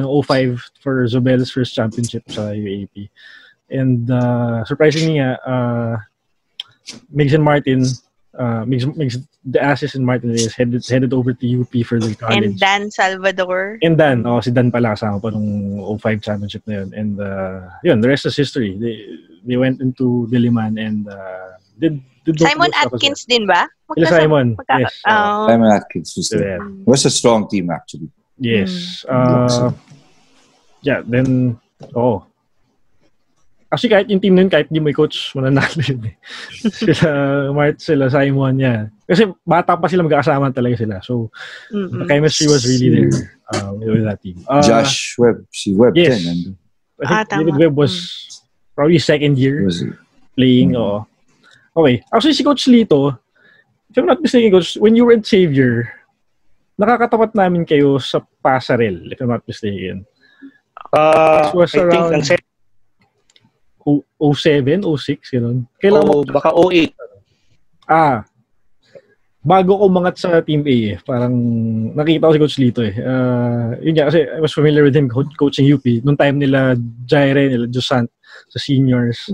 for Zobel's first championship sa UAP. And surprisingly Migs and Martin, Migs the assist in Martin is headed over to UP for the college. And Dan Salvador. And Dan, si Dan pala kasama pa nung 05 championship na yun. And yun, the rest is history. They went into Diliman and did Simon Atkins din ba? Simon. Yes. Simon Atkins was there. It was a strong team actually. Yes. Yeah, then actually kahit yung team nun, kahit di may coach, mananalo yun eh. sila Simon, yeah. Kasi bata pa sila, magkakasama talaga sila. So, the chemistry was really there with that team. Josh Webb, si Webb yes. din. I think David Webb was probably second year playing. Okay. Actually, si Coach Lito, if I'm not mistaken, Coach, when you were at Xavier, nakakatapat namin kayo sa Pasarel, if I'm not mistaken. This was around... 07, 06, yun. Baka 08. Bago ko umangat sa Team A parang nakita ko si Coach Lito yun nga, kasi I was familiar with him coaching UP. Noong time nila Jaire, nila Josant sa seniors.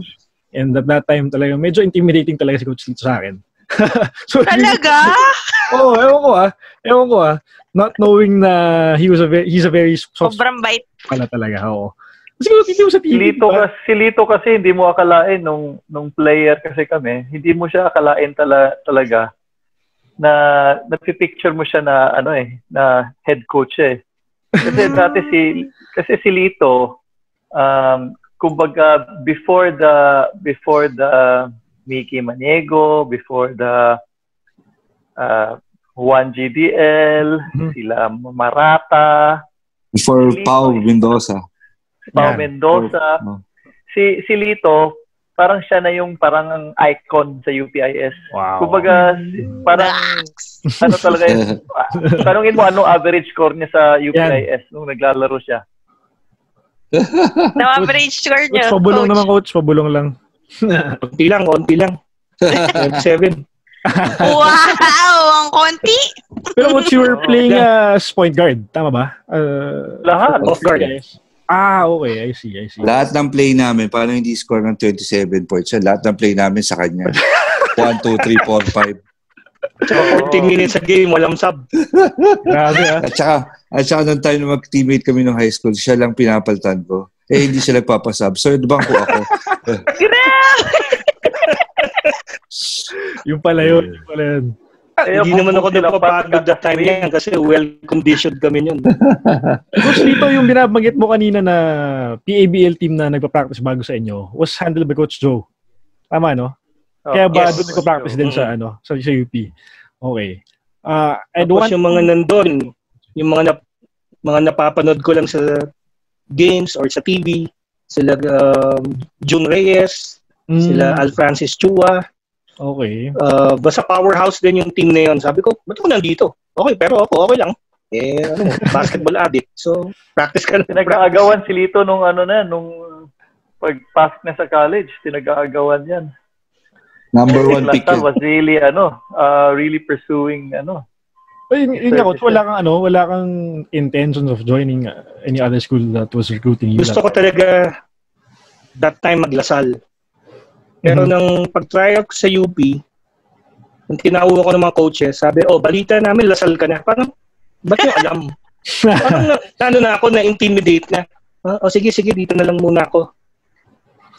And at that time talaga, medyo intimidating talaga si Coach Lito sa akin. So, talaga? Ewan ko not knowing na he's a very soft. Sobrang bait. Pala talaga, oo. Siguro hindi mo sa TV. Si Lito kasi hindi mo akalain nung player kasi kami, hindi mo siya akalain talaga na napipicture mo siya na na head coach Kasi dati si Lito kumbaga before the Mickey Maniego, before the Juan GDL, sila Marata, before Pau Mendoza. Si Lito parang siya na yung parang ang icon sa UPIS. Wow. Kumbaga, parang, talaga yun. Tanungin mo, ano average score niya sa UPIS nung naglalaro siya? No average score niya, Pabulong naman, Coach. Pabulong lang. Konti lang. 7. Wow! Ang konti! Pero Coach, you were playing as point guard. Tama ba? Lahat. Off guard. Okay. I see. Lahat ng play namin, paano hindi score ng 27 points siya? Lahat ng play namin sa kanya. 1, 2, 3, 4, 5. Tsaka 14 minutes a game, walang sub. Grabe At saka nung time na mag-teammate kami ng high school, siya lang pinapalitan ko. Hindi siya nagpapasub. So, bangko ako. Yung pala yun. Hindi naman ako napapagod that time yan kasi well-conditioned kami yun. Coach, dito yung binabanggit mo kanina na PABL team na nagpa-practice bago sa inyo was handled by Coach Joe. Tama, no? Kaya ba doon nagpa-practice din sa UP? Okay. And yung mga nandun, yung mga napapanood ko lang sa games or sa TV, sila June Reyes, sila Al Francis Chua. Okay. Basta powerhouse din yung team na yun. Sabi ko, ba't ako nandito? Okay, pero ako, okay lang. Basketball addict. So, practice ka na. Tinag-aagawan si Lito nung pag-pass na sa college. Tinag-aagawan yan. Number 1 pick. Was really, really pursuing, Yun nga, Coach, wala kang intentions of joining any other school that was recruiting you. Gusto ko talaga that time maglasal. Pero nang pag-try out sa UP, nung tinawag ko ng mga coaches, sabi, balita namin, lasal ka na. Parang, ba't yung alam? Parang na ako, na-intimidate na. Sige, dito na lang muna ako.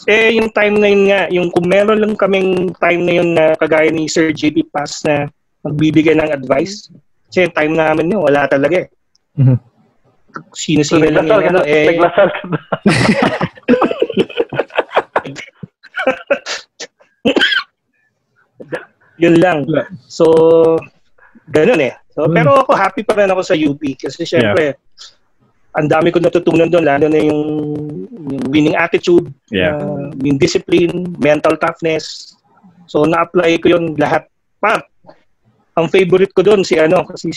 Yung time na yun nga, yung kung meron lang kaming time na yun na kagaya ni Sir JP Paz na magbibigay ng advice, kasi yung time namin yun, wala talaga Sino-sino lang yun. Naglasal ka na. Yun lang. So, ganun So, pero ako, happy pa rin ako sa UP kasi syempre, ang dami ko natutunan doon, lalo na yung winning attitude, yung discipline, mental toughness. So, na-apply ko yun lahat. Ang favorite ko doon si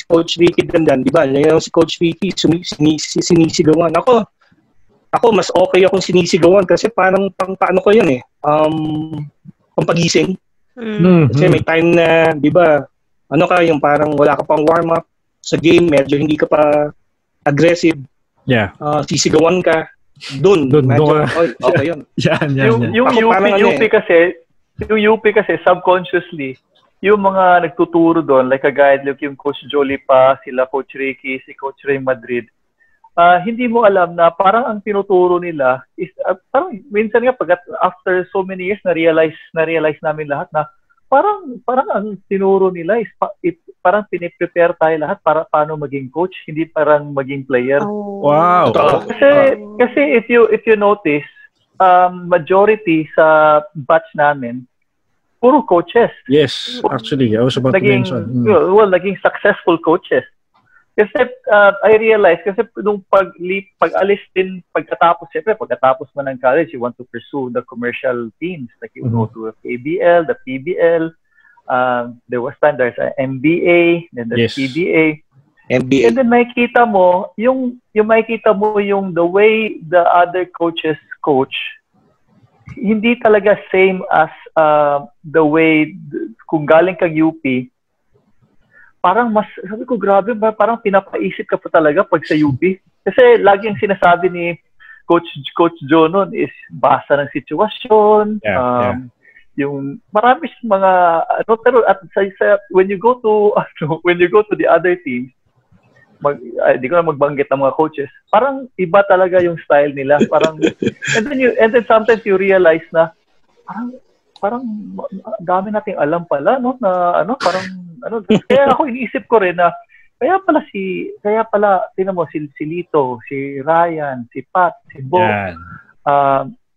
Coach Ricky Dandan, di ba? Si Coach Ricky, sinisigawan. Ako, mas okay akong sinisigawan kasi parang paano ko yun pampagising. Kasi may time na, di ba, yung parang wala ka pang warm-up sa game, medyo hindi ka pa aggressive. Yeah. Sisigawan ka. Doon. Okay yun. Yung UP kasi, subconsciously, yung mga nagtuturo doon, like kagaya yung Coach Jolie pa, sila Coach Ricky, si Coach Ray Madrid, hindi mo alam na parang ang tinuturo nila is parang minsan nga after so many years na-realize namin lahat na parang ang tinuro nila is parang piniprepare tayo lahat para paano maging coach, hindi parang maging player. Wow. Kasi if you notice, majority sa batch namin puro coaches. Yes, actually, I was about to mention. Naging successful coaches. Kasi I realized, kasi nung pag-alis din, pagkatapos mo ng college, you want to pursue the commercial teams. Like you go to the KBL, the PBL, there was standards, MBA, then the PBA. MBA. And then makikita mo, yung the way the other coaches coach, hindi talaga same as the way kung galing kang UP. Parang mas, sabi ko, grabe ba, parang pinapaisip ka pa talaga pag sa UP. Kasi laging sinasabi ni Coach Joe noon is basa ng sitwasyon, yung marami mga pero at when you go to the other teams, di ko na magbanggit ng mga coaches, parang iba talaga yung style nila, parang and then sometimes you realize na parang dami nating alam pala, no, na parang kaya ako iniisip ko rin na kaya pala tingnan mo si Lito, si Ryan, si Pat, si Bo.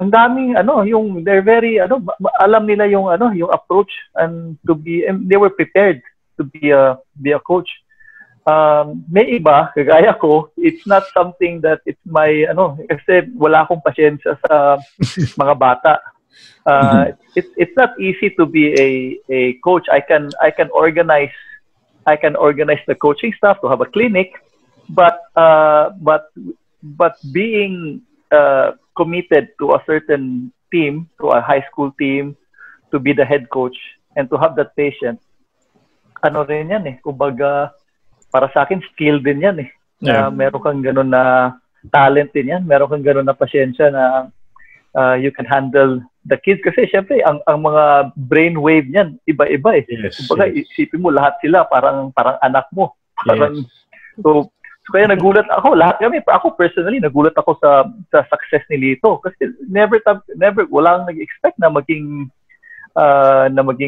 Ang daming yung they're very alam nila yung yung approach and they were prepared to be a coach. May iba kagaya ko, it's not something that it's my kasi wala akong pasyensya sa mga bata. It's not easy to be a coach. I can organize the coaching staff to have a clinic, but being committed to a certain team, to a high school team, to be the head coach and to have that patience, rin yan kumbaga para sa akin skill din yan meron kang ganun na talent din yan, meron kang ganun na pasyensya na you can handle the kids kasi syempre ang mga brain wave niyan iba-iba kumbaga isipin mo lahat sila parang anak mo, parang so kaya nagulat ako, ako personally nagulat ako sa success ni Lito kasi never walang nag-expect na maging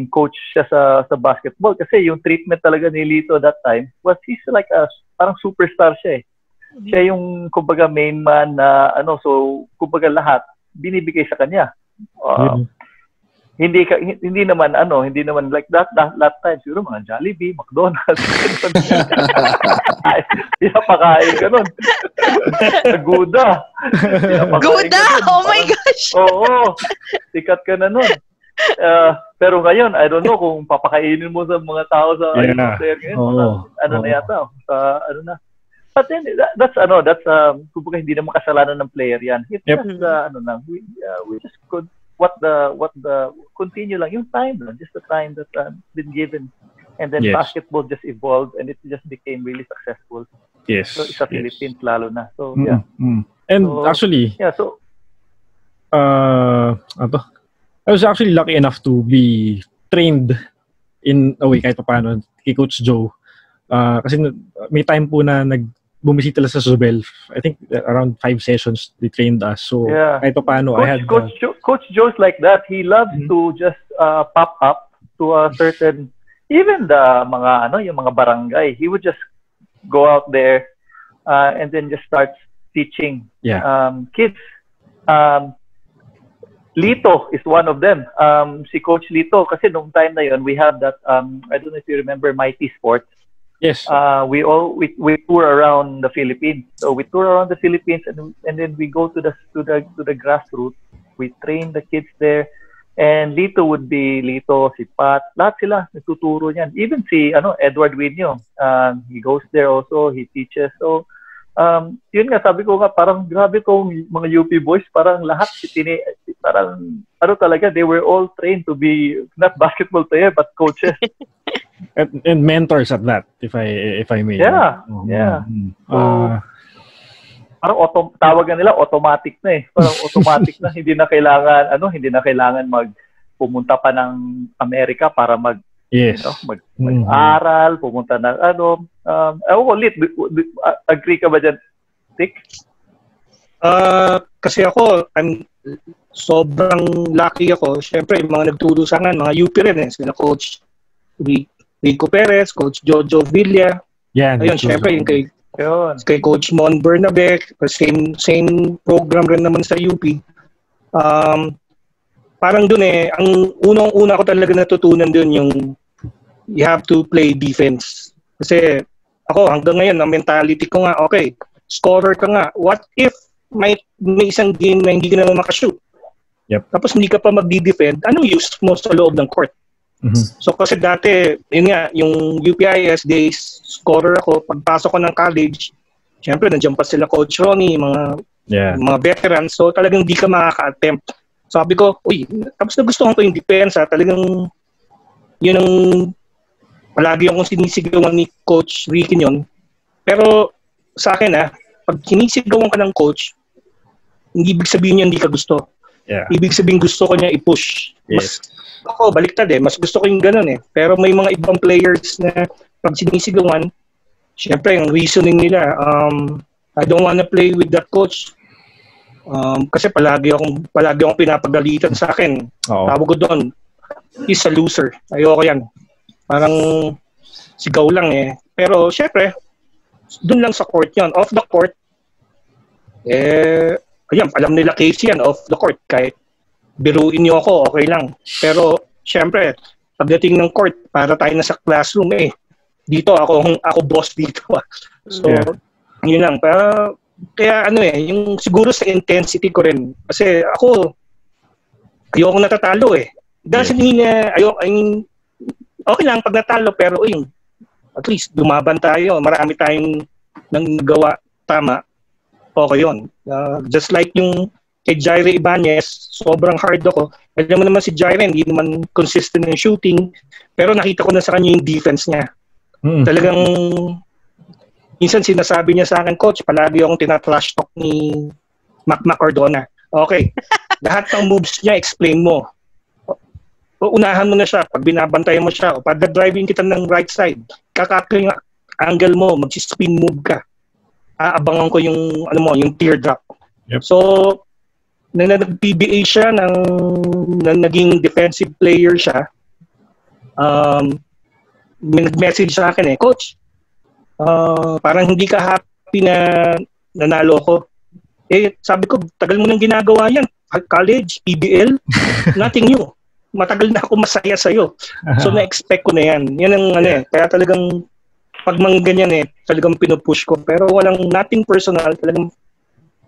coach siya sa basketball kasi yung treatment talaga ni Lito that time was he's like parang superstar siya siya yung kumbaga main man na so kumbaga lahat binibigay sa kanya. Hindi naman like that time siguro mga Jollibee, McDonald's. Pinapakain ka nun. Guda. Oh my gosh. Oo. Sikat ka na nun. Pero ngayon, I don't know kung papakainin mo sa mga tao sa na yata. Na. But then that's kumbaga hindi naman kasalanan ng player yan. It's just we just could what the continue lang yung time lang, just the time that been given, and then basketball just evolved and it just became really successful. So sa Philippines lalo na. So and actually I was actually lucky enough to be trained in a way kahit paano kay Coach Joe. Kasi may time po na bumisita sa Zobel. I think around 5 sessions they trained us. So kahit paano Coach Joe's like that. He loves to just pop up to a certain, even the mga yung mga barangay. He would just go out there and then just start teaching kids. Lito is one of them. Si Coach Lito, kasi nung time na yun, we have that, I don't know if you remember Mighty Sports. Yes. We tour around the Philippines. So we tour around the Philippines and then we go to the grassroots. We train the kids there. And Lito would be si Pat, lahat sila nagtuturo niyan. Even si Edward Winyo, he goes there also, he teaches. So yun nga, sabi ko nga, parang grabe kong mga UP boys, parang lahat parang talaga, they were all trained to be not basketball player but coaches. and mentors at that, if I may. Parang tawagan nila automatic na Parang automatic na, hindi na kailangan pumunta pa ng Amerika para mag-aral, pumunta ng agree ka ba dyan, Tick? Kasi ako, I'm sobrang lucky ako. Siyempre, yung mga nagturo sa akin, mga UP rin sila Coach Rico Perez, Coach Jojo Villa. Ayun, siyempre, yung kay Coach Mon Bernabe, same program rin naman sa UP. Parang dun ang unang-una ko talaga natutunan dun yung you have to play defense. Kasi ako hanggang ngayon, ang mentality ko nga, okay, scorer ka nga. What if may isang game na hindi ka naman makashoot? Tapos hindi ka pa magdi-defend, anong use mo sa loob ng court? So kasi dati, yun nga, yung UPIS days, scorer ako, pagpasok ko ng college, syempre nandiyan pa sila Coach Ronnie, mga veterans, so talagang di ka makaka-attempt Sabi ko, uy, tapos nagustuhan ko yung depensa. Talagang, yun ang palagi akong sinisigawan ni Coach Ricky yun. Pero sa akin pag sinisigawan ka ng coach, hindi ibig sabihin niya hindi ka gusto. Yeah. Ibig sabihin gusto ko niya i-push. Yes. Ako, baliktad mas gusto ko yung ganun Pero may mga ibang players na pag sinisigawan, syempre yung reasoning nila, I don't wanna play with that coach. Kasi palagi akong pinapagalitan sa akin. Tawag ko doon, he's a loser. Ayoko yan. Parang sigaw lang Pero syempre, doon lang sa court yan. Off the court, ayan, alam nila Casey yan, off the court. Kahit biruin niyo ako, okay lang. Pero syempre, pagdating ng court, para tayo na sa classroom dito, ako boss dito. So, yun lang. Kaya yung siguro sa intensity ko rin. Kasi ako, ayoko natatalo Doesn't mean okay lang pag natalo, pero at least dumaban tayo. Marami tayong nagawa tama. Okay yun. Just like yung kay Jaire Ibanez, sobrang hard ako. Alam mo naman si Jaire, hindi naman consistent in shooting. Pero nakita ko na sa kanya yung defense niya. Talagang minsan sinasabi niya sa akin, Coach, palagi akong tina-trash talk ni Mac Cardona. Okay. Lahat ng moves niya, explain mo. Unahan mo na siya. Pag binabantayan mo siya, o pag driving kita ng right side, kakapin yung angle mo, mag-spin move ka. Aabangan ko yung teardrop. Yep. So, nag-PBA siya naging defensive player siya. May nag-message sa akin Coach, parang hindi ka happy na nanalo ko. Sabi ko, tagal mo nang ginagawa yan. College, PBL, nothing new. Matagal na ako masaya sa'yo. So, na-expect ko na yan. Yan ang kaya talagang pag mga ganyan talagang pinupush ko. Pero nothing personal. Talagang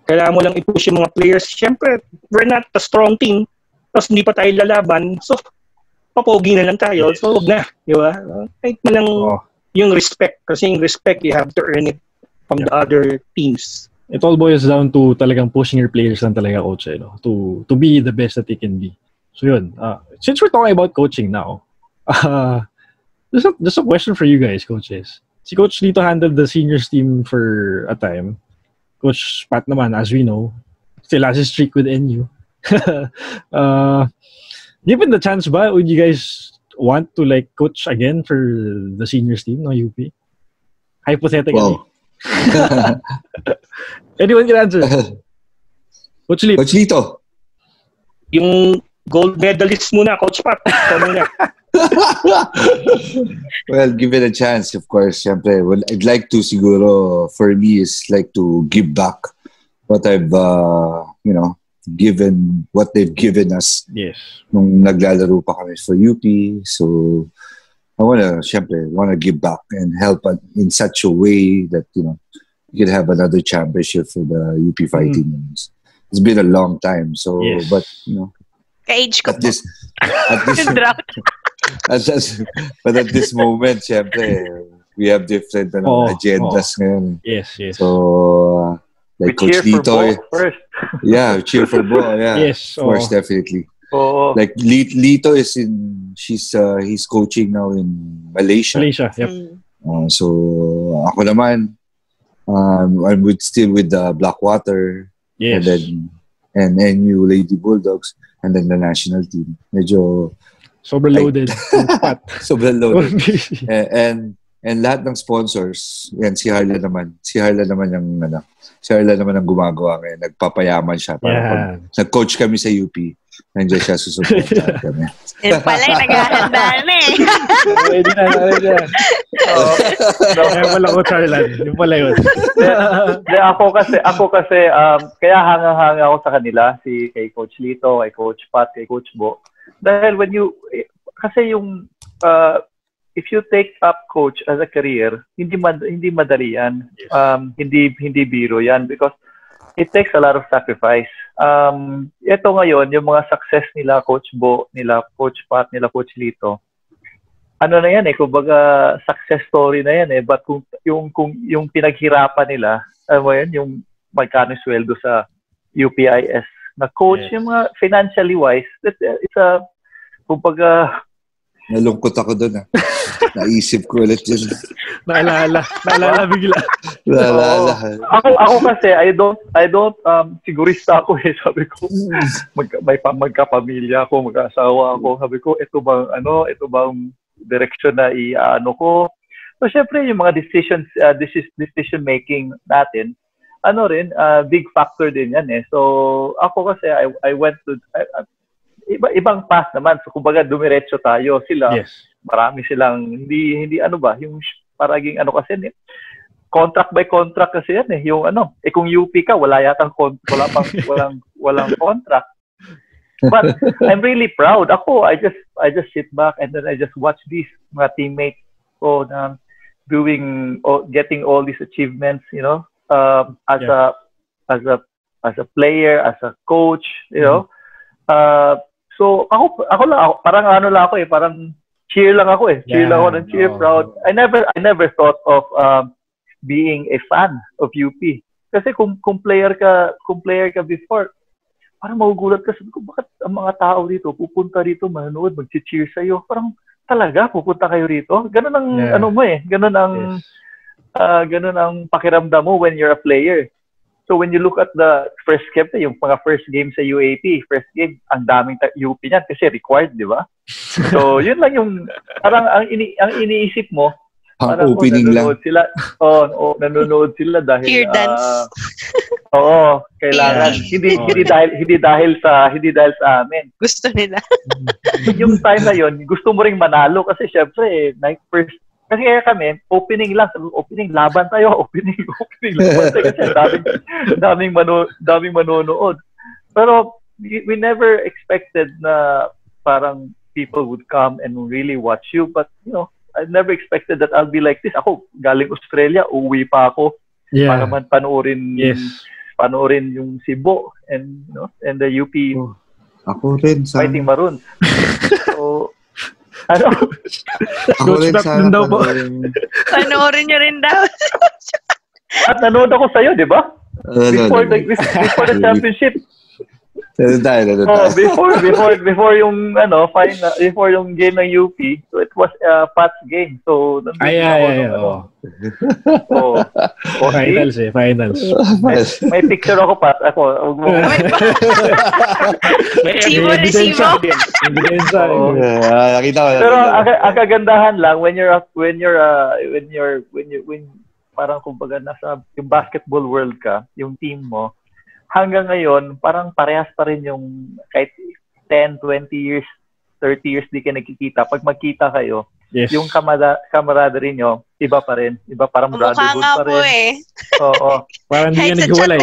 kailangan mo lang i-push yung mga players. Siyempre, we're not a strong team. Tapos hindi pa tayo lalaban. So, papogi na lang tayo. So, wag na. Di ba? Kahit mo lang yung respect. Kasi yung respect, you have to earn it from the other teams. It all boils down to talagang pushing your players lang talaga, Coach. To be the best that they can be. So, yun. Since we're talking about coaching now, there's a question for you guys, coaches. Si Coach Lito handled the seniors team for a time. Coach Pat naman, as we know, still has his streak with NU. Given the chance ba, would you guys want to coach again for the seniors team, no UP? Hypothetically. Wow. Anyone can answer. Coach Lito. Coach Lito. Yung gold medalist muna, Coach Pat. Well, given a chance, of course, syempre, well, I'd like to siguro, for me, is like to give back what I've, given, what they've given us. Yes. Nung naglalaro pa kami for UP. So, I wanna give back and help in such a way that, we could have another championship for the UP fighting teams. It's been a long time. So, yes. But, Age ko at this but at this moment, syempre, we have different agendas ngayon. Yes. So, like we Coach Lito. First. Yeah, cheer for Bo. Yeah, yes. Of course, definitely. Like Lito he's coaching now in Malaysia. Yep. So, ako naman, I'm still with the Blackwater. Yes. And NU Lady Bulldogs. And then the national team. Medyo sobrang loaded. Sobrang loaded. and lahat ng sponsors, yan si Harla naman. Si Harla naman ang gumagawa ngayon. Nagpapayaman siya. Para pag nag-coach kami sa UP, nandiyan siya susuportahan kami. Yun pala yung naghahanda na Ready na. Kaya pala ko, Charlan. Yun pala yun. Ako kasi, kaya hanga-hanga ako sa kanila, kay Coach Lito, kay Coach Pat, kay Coach Bo. Dahil if you take up coach as a career, hindi madali yan. Yes. Hindi biro yan because it takes a lot of sacrifice. Ito ngayon, yung mga success nila Coach Bo, nila Coach Pat, nila Coach Lito, ano na yan kumbaga success story na yan but kung yung pinaghirapan nila, mo yan, yung magkano sweldo sa UPIS na coach, yung mga financially wise, it's a, kumbaga, nalungkot ako doon Naisip ko ulit yun. Naalala bigla. Naalala. Ako kasi, I don't, sigurista ako sabi ko, magkapamilya ako, mag-asawa ako, sabi ko, ito bang direction na i-ano ko. So, syempre, yung mga decision making natin, big factor din yan So, ako kasi, I went to, ibang path naman. So, kumbaga, dumiretso tayo. Sila, marami silang, hindi yung paraging kasi, contract by contract kasi yan Yung kung UP ka, walang contract. But, I'm really proud. Ako, I just sit back and then I just watch these mga teammates ko na getting all these achievements, as a player, as a coach, So ako lang, parang parang cheer lang ako Cheer lang ako ng cheer, proud. I never thought of being a fan of UP. Kasi kung player ka before, parang magugulat ka, sabi ko, bakit ang mga tao dito pupunta dito manonood, mag-cheer sa iyo? Parang talaga pupunta kayo rito? Ganun ang ganun ang pakiramdam mo when you're a player. So when you look at the first game, yung mga first game sa UAP, first game, ang daming UP niyan kasi required, di ba? So yun lang yung, parang ang iniisip mo, ang opening lang. Nanonood sila dahil cheer dance. Kailangan hindi dahil sa amin. Gusto nila. Yung time na yon, gusto mo ring manalo kasi syempre, first kasi kami, opening lang, laban tayo, opening laban tayo kasi daming manonood. Pero we never expected na parang people would come and really watch you, but I never expected that I'll be like this. Ako, galing Australia, uwi pa ako para man panoorin yung Cebu and the UP. Ako rin sa Fighting Maroons. So, ako rin sana panoorin nyo rin daw. At nanood ako sa'yo, di ba? Before the championship. Before yung final, before yung game ng UP, so it was Pat's game. So finals. May picture ako, Pat. Ako. Ebidensya. Nakita ko. Pero ang kagandahan lang when parang kumbaga nasa yung basketball world ka, yung team mo, hanggang ngayon, parang parehas pa rin yung kahit 10, 20 years, 30 years di ka nagkikita. Pag magkita kayo, yung camaraderie nyo, iba pa rin. Iba, parang brotherhood pa rin. Oo. Parang hindi ka naghiwalay.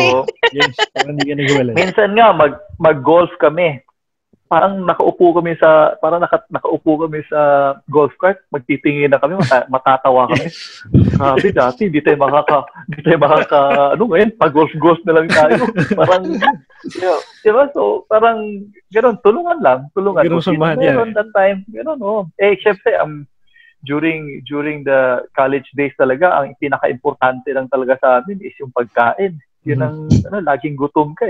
Yes, parang hindi ka naghiwalay. Minsan nga, mag-golf kami. Parang nakaupo kami sa golf cart, magtitingin na kami, matatawa kami. Sabi dati, hindi tayo makaka ngayon, pag-golf na lang tayo. Parang, diba? So, parang, gano'n, tulungan. Gano'n samahan yan. That time, gano'n, syempre, during the college days talaga, ang pinaka-importante lang talaga sa amin is yung pagkain. Yun ang, laging gutom ka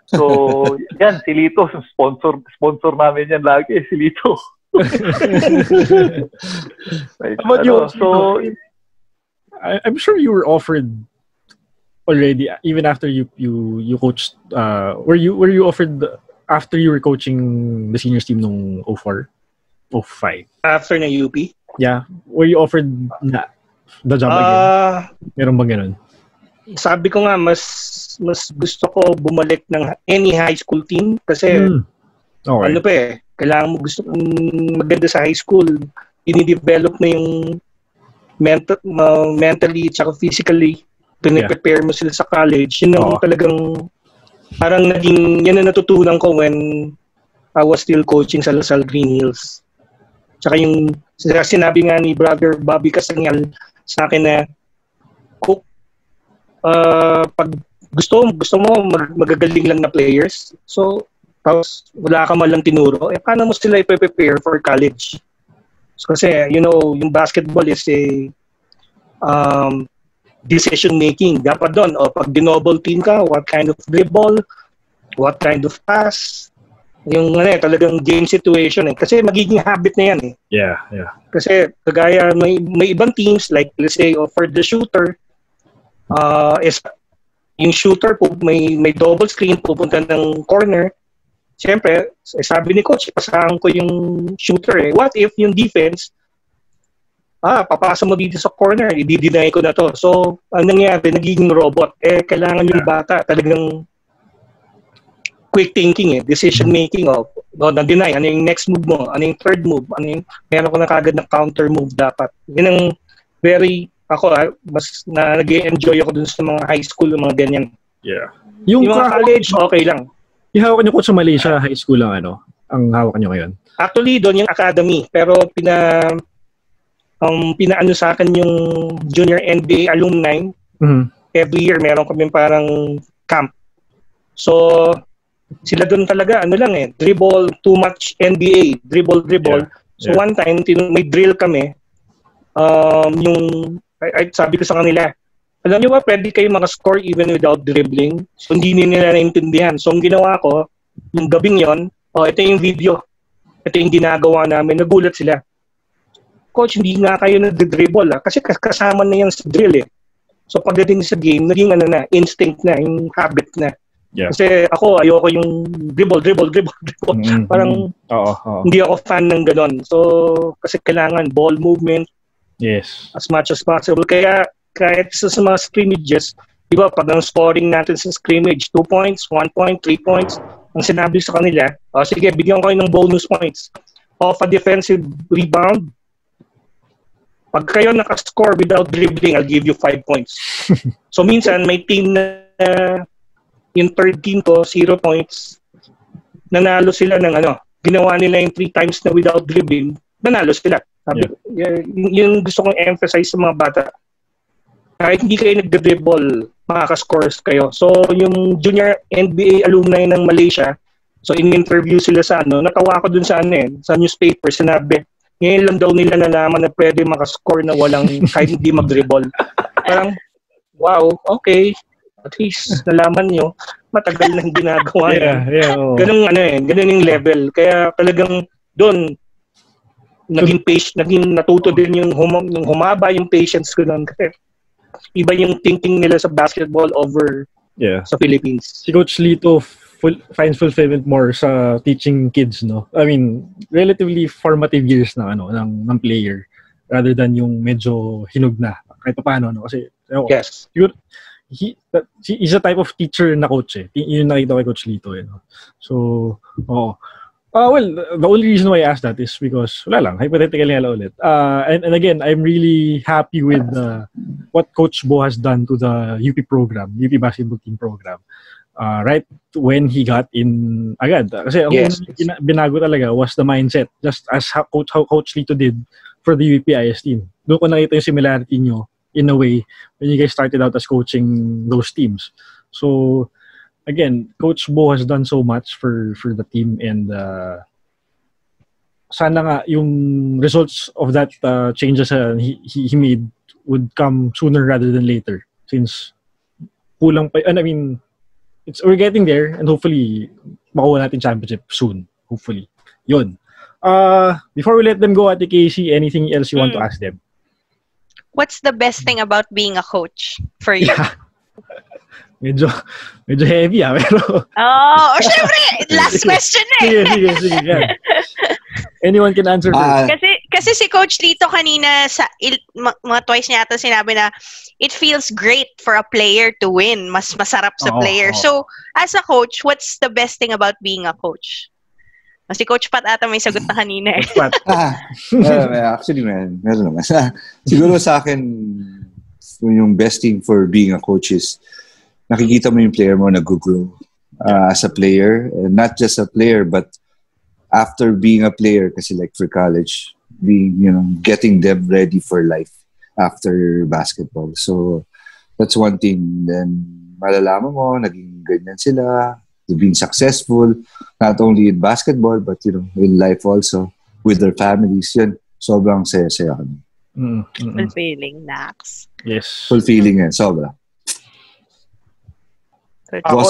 So, yan, si Lito, sponsor namin yan lagi, si Lito. But I'm sure you were offered already, even after you coached, were you offered after you were coaching the seniors team nung 04? 05? After na UP? Yeah. Were you offered the job again? Meron bang ganun? Sabi ko nga, mas gusto ko bumalik ng any high school team kasi okay. Kailangan mo gusto maganda sa high school, i-develop mo yung mentally at physically, piniprepare mo sila sa college. Yun ang talagang parang yan ang natutunan ko when I was still coaching sa LaSalle Green Hills. Tsaka yung sinabi nga ni Brother Bobby Casanyal sa akin na pag gusto mo magagaling lang na players, so tapos wala ka man lang tinuro, paano mo sila i-prepare for college? So, kasi yung basketball is a decision making. Dapat doon, pag dinoble team ka, what kind of dribble, what kind of pass, yung talagang game situation kasi magiging habit na yan Yeah. Kasi kagaya may ibang teams like let's say for the shooter is yung shooter po may double screen pupunta ng corner. Siyempre, sabi ni coach, pasahan ko yung shooter What if yung defense papasa mo dito sa corner, i-deny ko na to. So, ang nangyayari, nagiging robot. Kailangan yung bata talagang quick thinking decision making na-deny, ano yung next move mo, ano yung third move, meron ko na kagad na counter move dapat. Yun ang mas nag-enjoy ako dun sa mga high school, mga ganyan. Yeah. Yung mga college, okay lang. Yung hawak niyo ko sa Malaysia, high school lang ang hawak niyo ngayon? Actually, doon yung academy, pero pinaano sa akin yung junior NBA alumni. Every year, meron kami parang camp. So, sila doon talaga, dribble, too much NBA, dribble. Yeah. So one time, may drill kami, sabi ko sa kanila, alam niyo ba, pwede kayo score even without dribbling? So hindi nila naintindihan. So ang ginawa ko, yung gabing yon, ito yung video, ito yung ginagawa namin, nagulat sila. Coach, hindi nga kayo nag-dribble kasi kasama na yan sa drill So pagdating sa game, naging instinct na, yung habit na. Yeah. Kasi ako, ayoko yung dribble. Parang hindi ako fan ng ganon. So, kasi kailangan ball movement as much as possible. Kaya kahit sa mga scrimmages, di ba, pag ang scoring natin sa scrimmage, 2 points, 1 point, 3 points, ang sinabi sa kanila, sige, bigyan ko kayo ng bonus points. Off a defensive rebound, pag kayo nakascore without dribbling, I'll give you 5 points. So, minsan, may team na yung third team ko, 0 points, nanalo sila ng ginawa nila yung 3 times na without dribbling, nanalo sila. Sabi, yung gusto kong emphasize sa mga bata, kahit hindi kayo nagde-dribble, makaka-scores kayo. So, yung junior NBA alumni ng Malaysia, so in-interview sila sa natawa ko dun sa sa newspaper, sinabi, ngayon lang daw nila nalaman na pwede makascore na walang kahit hindi mag-dribble. Parang, wow, okay. At least nalaman nyo, matagal nang ginagawa Ganun ganun yung level. Kaya talagang doon naging natuto din yung humaba yung patience ko doon. Kasi iba yung thinking nila sa basketball over sa Philippines. Si Coach Lito finds fulfillment more sa teaching kids, no? I mean, relatively formative years ng player rather than yung medyo hinog na kahit paano, no? Kasi yes. He's a type of teacher na coach Yun nakita ko kay Coach Lito So, well, the only reason why I asked that is because wala lang, hypothetically ulit. And again, I'm really happy with what Coach Bo has done to the UP program, UP basketball team program. Right when he got in agad. Kasi ang binago talaga was the mindset, just as how Coach Lito did for the UPIS team. Doon ko nakita yung similarity nyo in a way when you guys started out as coaching those teams. So again, Coach Bo has done so much for the team, and sana nga yung results of that changes he made would come sooner rather than later, since kulang pa. I mean, we're getting there, and hopefully makuha natin championship soon. Hopefully. Yun. Before we let them go, Ate Casey, anything else you want to ask them? What's the best thing about being a coach for you? Medyo heavy pero... syempre! Last question Sige. Yeah. Anyone can answer first. Kasi si Coach Lito kanina, mga twice niya ata sinabi na it feels great for a player to win. Mas masarap sa player. So, as a coach, what's the best thing about being a coach? Si Coach Pat ata may sagot na kanina Actually, meron naman. Siguro sa akin, yung best thing for being a coach is nakikita mo yung player mo nag-grow as a player. And not just a player, but after being a player, kasi like for college, getting them ready for life after basketball. So, that's one thing. Then, malalaman mo, naging ganyan sila, being successful, not only in basketball, but, in life also, with their families. Yun, sobrang saya-saya kami. Fulfilling, Nax. Yes. Fulfilling yan, sobra. Ako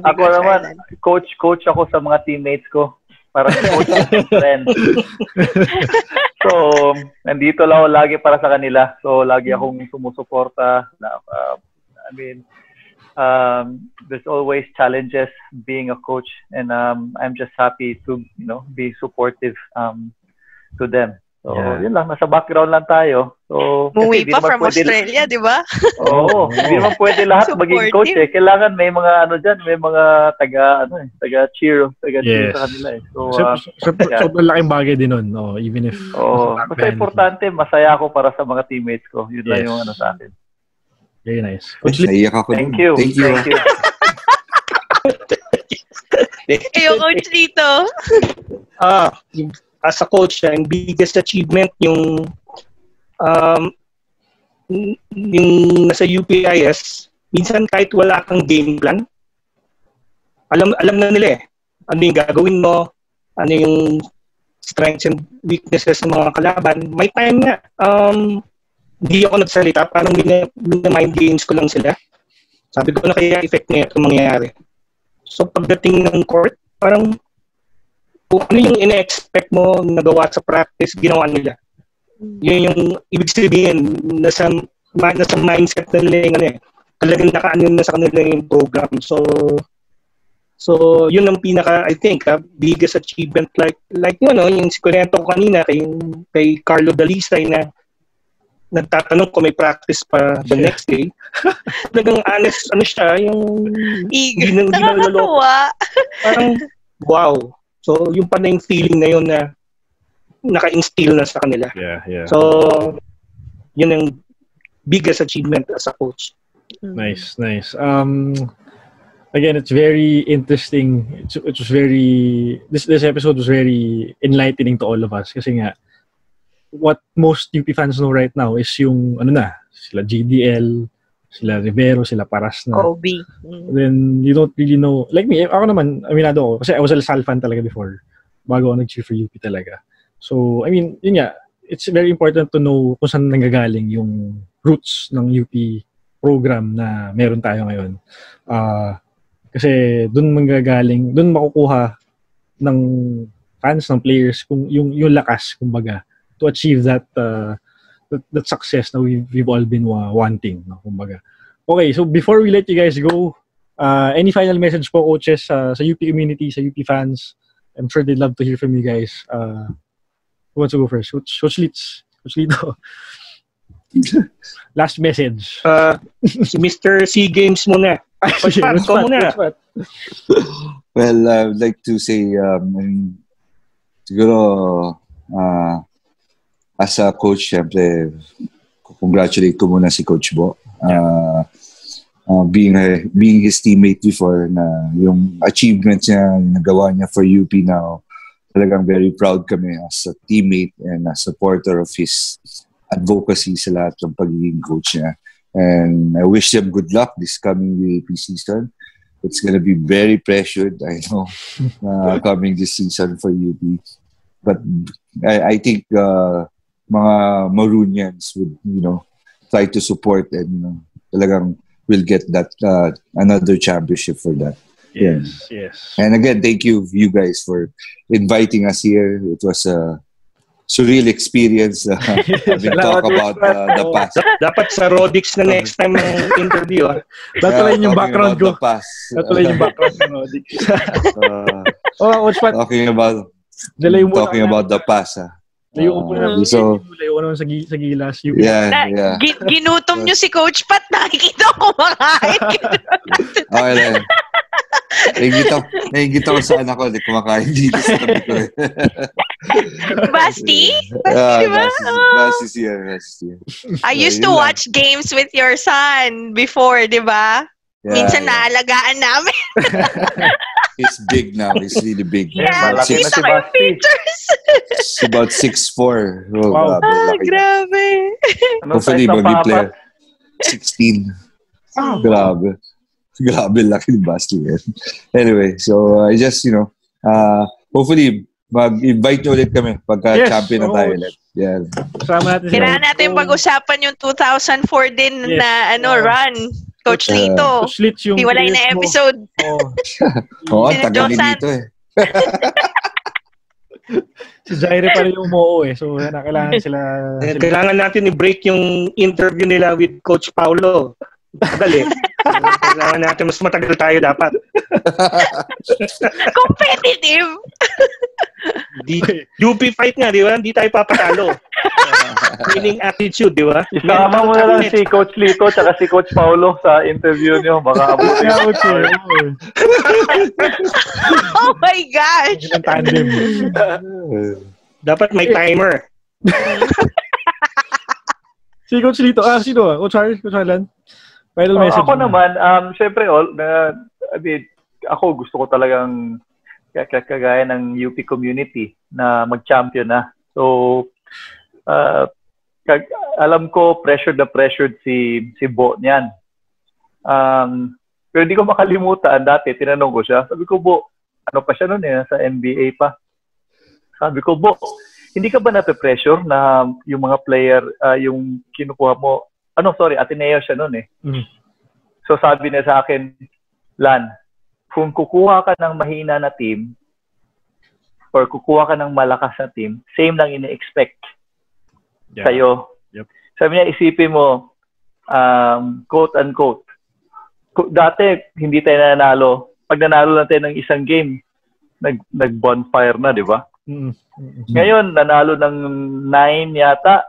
Ako naman, coach ako sa mga teammates ko. Para coach and friend. So, nandito lang ako lagi para sa kanila. So, lagi akong sumusuporta. There's always challenges being a coach, and I'm just happy to be supportive to them. So, yun lang. Nasa background lang tayo. So, Muwi pa from Australia, di ba? Oo. Hindi naman pwede lahat maging coach eh. Kailangan may mga dyan, may mga taga-cheer sa kanila eh. So, sobrang laking bagay din nun. Even if... basta importante, masaya ako para sa mga teammates ko. Yun lang yung sa akin. Very nice. Naiyak ako. Thank you. Kayo, Coach Lito. As a coach, ang biggest achievement yung nasa UPIS, minsan kahit wala kang game plan, alam na nila ano yung gagawin mo, ano yung strengths and weaknesses ng mga kalaban. May time nga, hindi ako nagsalita, parang mind games ko lang sila. Sabi ko na kaya effect na ito mangyayari. So pagdating ng court, parang kung ano yung ina-expect mo nagawa sa practice, ginawa nila. Yun yung ibig sabihin, nasa mindset na nila yung talagang naka-ano na sa kanila yung program. So yun ang pinaka, I think, biggest achievement like yung sikurento ko kanina kay Carlo Dalisay na nagtatanong kung may practice pa the next day. Talagang honest, siya, yung nakakatuwa. Parang, wow. So, yung pa na yung feeling na yun na naka-instill na sa kanila. Yeah. So, yun ang biggest achievement as a coach. Nice. Again, it's very interesting. It was very... This episode was very enlightening to all of us. Kasi nga, what most UP fans know right now is yung, sila GDL, sila Rivero, sila Paras na. Kobe. Then, you don't really know. Like me, ako naman, aminado ako. Kasi I was a Lasal fan talaga before. Bago ako nag-cheer for UP talaga. So, yun nga, it's very important to know kung saan nanggagaling yung roots ng UP program na meron tayo ngayon. Kasi dun manggagaling, dun makukuha ng fans, ng players, kung yung lakas, kumbaga, to achieve that success na we've all been wanting, no? Kumbaga. Okay, so before we let you guys go, any final message po, coaches, sa UP community, sa UP fans? I'm sure they'd love to hear from you guys. Who wants to go first? Coach Lito. Last message. Si Mr. SEA Games muna. Well, I would like to say, siguro, as a coach, syempre, congratulate ko muna si Coach Bo. Being his teammate before, na yung achievements niya, nagawa niya for UP now, talagang very proud kami as a teammate and a supporter of his advocacy sa lahat ng pagiging coach niya. And I wish him good luck this coming UAP season. It's gonna be very pressured, I know, coming this season for UP. But I think mga Maroonians would, try to support and, talagang will get that another championship for that. Yes. And again, thank you guys for inviting us here. It was a surreal experience having talk about the past. Dapat sa Rodix na next time ng interview. Tatulayin yung background ko. Tatulayin yung background ng Rodix. Talking about the past. Layo ko na layo naman sa gilas. Yeah. Ginutom nyo si Coach Pat. Nakikita ko kumakain. Okay lang. Nakikita ko sa anak ko. Kumakain dito sa tabi ko. Basti? Basti's here. I used to watch games with your son before, di ba? Minsan naalagaan namin. He's big now. He's really big. Yeah, nakita ko yung pictures. He's about 6'4". Oh, wow. Grabe. Hopefully, mag-play 16. Oh, grabe. Grabe, laki ni Basti. Anyway, so I just, hopefully, mag-invite nyo ulit kami pagka-champion na tayo ulit. Kailangan natin pag-usapan yung 2004 din na run. Coach Lito. Coach Lit yung hiwalay na episode. Oo, tagal ni Lito eh. Si Jaire pa rin yung umuo eh. So, kailangan sila... Kailangan natin i-break yung interview nila with Coach Paulo. Dali. Kailangan natin mas matagal tayo dapat. Competitive. UP fight nga, di ba? Hindi tayo papatalo. Winning attitude, di ba? Isama mo na lang si Coach Lito tsaka si Coach Paulo sa interview niyo. Baka abutin. Oh my gosh! Tandem. Dapat may timer. Si Coach Lito. Sino? Coach Harlan? Final message. Ako naman, syempre, ako gusto ko talagang kagaya ng UP community na mag-champion na. So, alam ko pressured si Bo niyan. Pero hindi ko makalimutan dati tinanong ko siya. Sabi ko, Bo, ano pa siya noon sa NBA pa. Sabi ko, Bo, hindi ka ba na-pressure na yung mga player yung kinukuha mo? Ateneo siya noon eh. Mm-hmm. So sabi niya sa akin, Lan, kung kukuha ka ng mahina na team or kukuha ka ng malakas na team, same lang ini-expect sa'yo. Yep. Sabi niya, isipin mo, quote-unquote, dati, hindi tayo nanalo. Pag nanalo lang tayo ng isang game, nag-bonfire na, di ba? Mm-hmm. Ngayon, nanalo ng 9 yata,